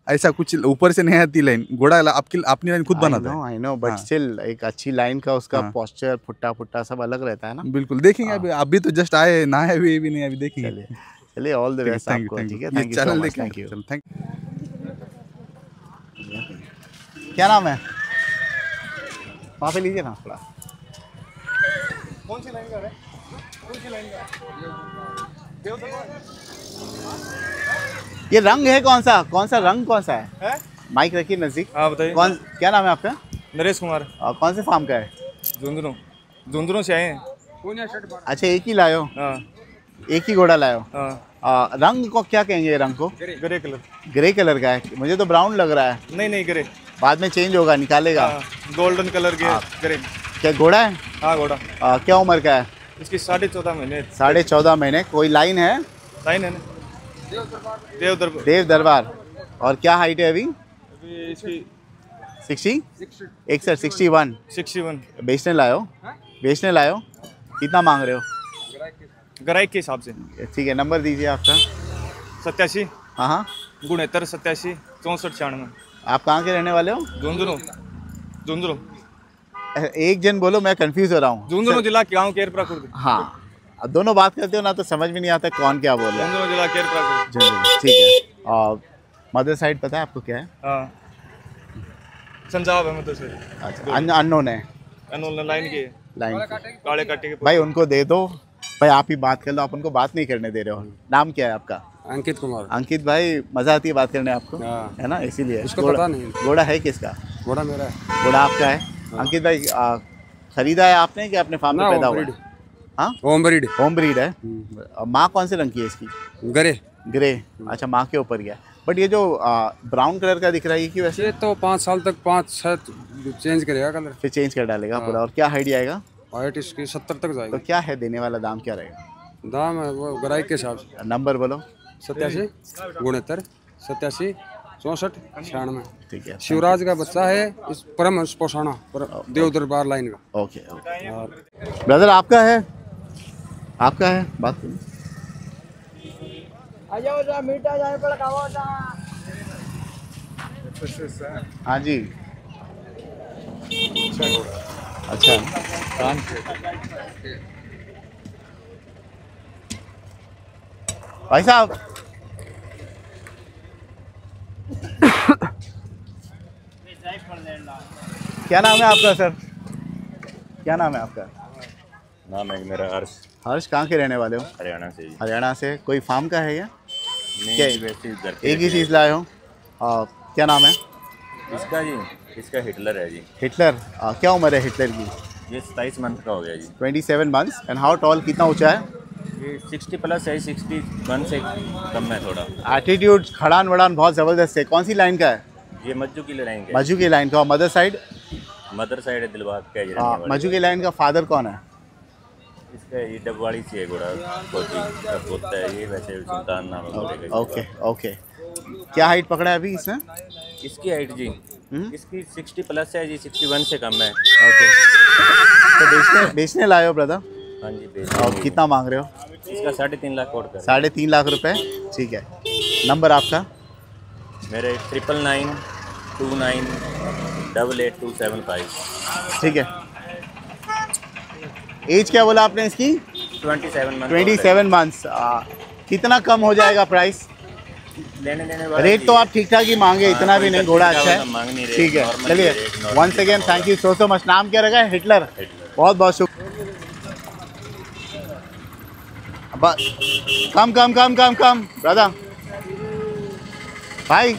ऐसा कुछ ऊपर से नहीं आती लाइन। घोड़ा आपकी अपनी लाइन खुद बनाता है। आई नो, बट हाँ। स्टिल एक अच्छी लाइन का उसका हाँ। पोस्चर, फुट्टा सब अलग रहता है ना। बिल्कुल देखेंगे। अभी तो जस्ट आए ना है, भी नहीं अभी देखेंगे। चलिए, ऑल द बेस्ट थैंक आपको। यू। ठीक है, ये thank you so channel much. लेके थैंक यू। थैंक क्या नाम है? वहाँ पे लीजिए ना थोड़ा। कौन सी लाइन का है? ये रंग है कौन सा रंग कौन सा है? माइक रखिए नजदीक। हाँ बताइए। क्या नाम है आपका? नरेश कुमार। कौन से फार्म का है? झुंझुनू से आए हैं। अच्छा, एक ही लायो? हाँ एक ही घोड़ा लायो? हाँ। रंग को क्या कहेंगे? ये रंग को ग्रे कलर। ग्रे कलर का है। मुझे तो ब्राउन लग रहा है। नहीं ग्रे। बाद में चेंज होगा, निकालेगा। गोल्डन कलर के ग्रे। क्या घोड़ा है? हाँ घोड़ा। क्या उम्र का है? इसकी 14.5 महीने। 14.5 महीने। कोई लाइन है? लाइन है ना? देव दरबार। और क्या हाइट है अभी? इसकी 60? 61। बेचने लायो? कितना मांग रहे हो? ग्राहक के हिसाब से। ठीक है, नंबर दीजिए आपका। 87 हाँ 69 87 64 96। आप कहाँ के रहने वाले हो? झुंझुनू। एक जन बोलो, मैं कंफ्यूज हो रहा हूँ। झुंझुनू जिला गाँव केरपरा खुर्द। हाँ, अब दोनों बात करते हो ना तो समझ में नहीं आता कौन क्या बोल रहा है। झुंझुनू जिला केरपरा खुर्द। ठीक है। और मदर साइड पता है आपको क्या है? हाँ संजाब है मतलब से। अच्छा, अननोन है। अनोन लाइन के लाइन काले काटे के। भाई उनको दे दो भाई, आप ही बात कर लो। आप उनको बात नहीं करने दे रहे हो। नाम क्या है आपका? अंकित कुमार। अंकित भाई, मजा आती है बात करने आपको, हाँ। है ना? इसीलिए उसको पता नहीं। घोड़ा है किसका? घोड़ा मेरा है। घोड़ा आपका है? अंकित भाई, खरीदा है आपने कि अपने फार्म में पैदा हुआ है? हाँ, होम ब्रीड। होम ब्रीड है। माँ कौन से रंग की है इसकी? ग्रे। अच्छा, माँ के ऊपर गया। बट ये जो ब्राउन कलर का दिख रहा है, ये क्यों वैसे? ये तो 5 साल तक 5-6 चेंज करेगा कलर। फिर चेंज कर डालेगा पूरा। और क्या हाइट आएगा? हाइट इसकी 70 तक जाएगी। तो क्या है देने वाला दाम, क्या रहेगा? दाम है वो ग्राहक के हिसाब से। नंबर बोलो। 87 69 87 64 96। ठीक है। शिवराज का बच्चा है, इस परम पोषाणा देव दरबार लाइन का। ओके। ब्रदर आपका है? बात करो। हाँ जी। अच्छा, भाई साहब क्या नाम है आपका सर? क्या नाम है आपका? नाम है मेरा हर्ष। हर्ष, कहाँ के रहने वाले हो? हरियाणा से जी। हरियाणा से। कोई फार्म का है या नहीं, वैसे ही घर के एक ही चीज़ लाए हो? क्या नाम है इसका जी? इसका हिटलर है जी। हिटलर। क्या उम्र है हिटलर की? ये 27 मंथ का हो गया जी। 27 मंथ्स। एंड हाउ टॉल, कितना ऊंचा है? ये 60 प्लस है, 61 से कम है थोड़ा। एटीट्यूड, खड़ान वड़ान बहुत ज़बरदस्त है। कौन सी लाइन का है? ये मज्जू की लाइन का। मज्जू की लाइन का। और मदर साइड? मदर साइड है दिलबाग का। मज्जू की लाइन का फादर कौन है? इसका ये डबवाड़ी से है घोड़ा, होता है ये, वैसे सुल्तान नाम है। ओके। क्या हाइट पकड़ा है अभी इसने? इसकी हाइट जी इसकी 60 प्लस है जी, 61 से कम है। ओके। तो बेचने लाए हो ब्रदर? हाँ जी। और कितना मांग रहे हो? इसका 3.5 लाख कोट कर। 3.5 लाख रुपए। ठीक है। नंबर आपका? मेरे 999 29 88 275। ठीक है। एज क्या बोला आपने इसकी? 27 मंथ्स। कितना कम हो जाएगा प्राइस? लेने देने वाला रेट तो आप ठीक ठाक ही मांगे, इतना भी नहीं, घोड़ा अच्छा है, मांग नहीं रहे, ठीक है। normal चलिए rate, normal once again thank you so much. नाम क्या रखा है? हिटलर। बहुत बहुत शुक्रिया। कम कम कम कम कम ब्रदर भाई।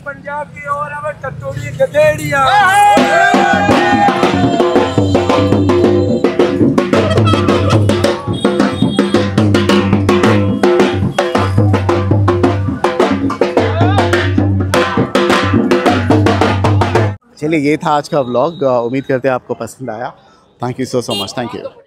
पंजाब की ओर अब टटोड़ी गधेड़िया। चलिए ये था आज का व्लॉग। उम्मीद करते हैं आपको पसंद आया। Thank you so much. Thank you.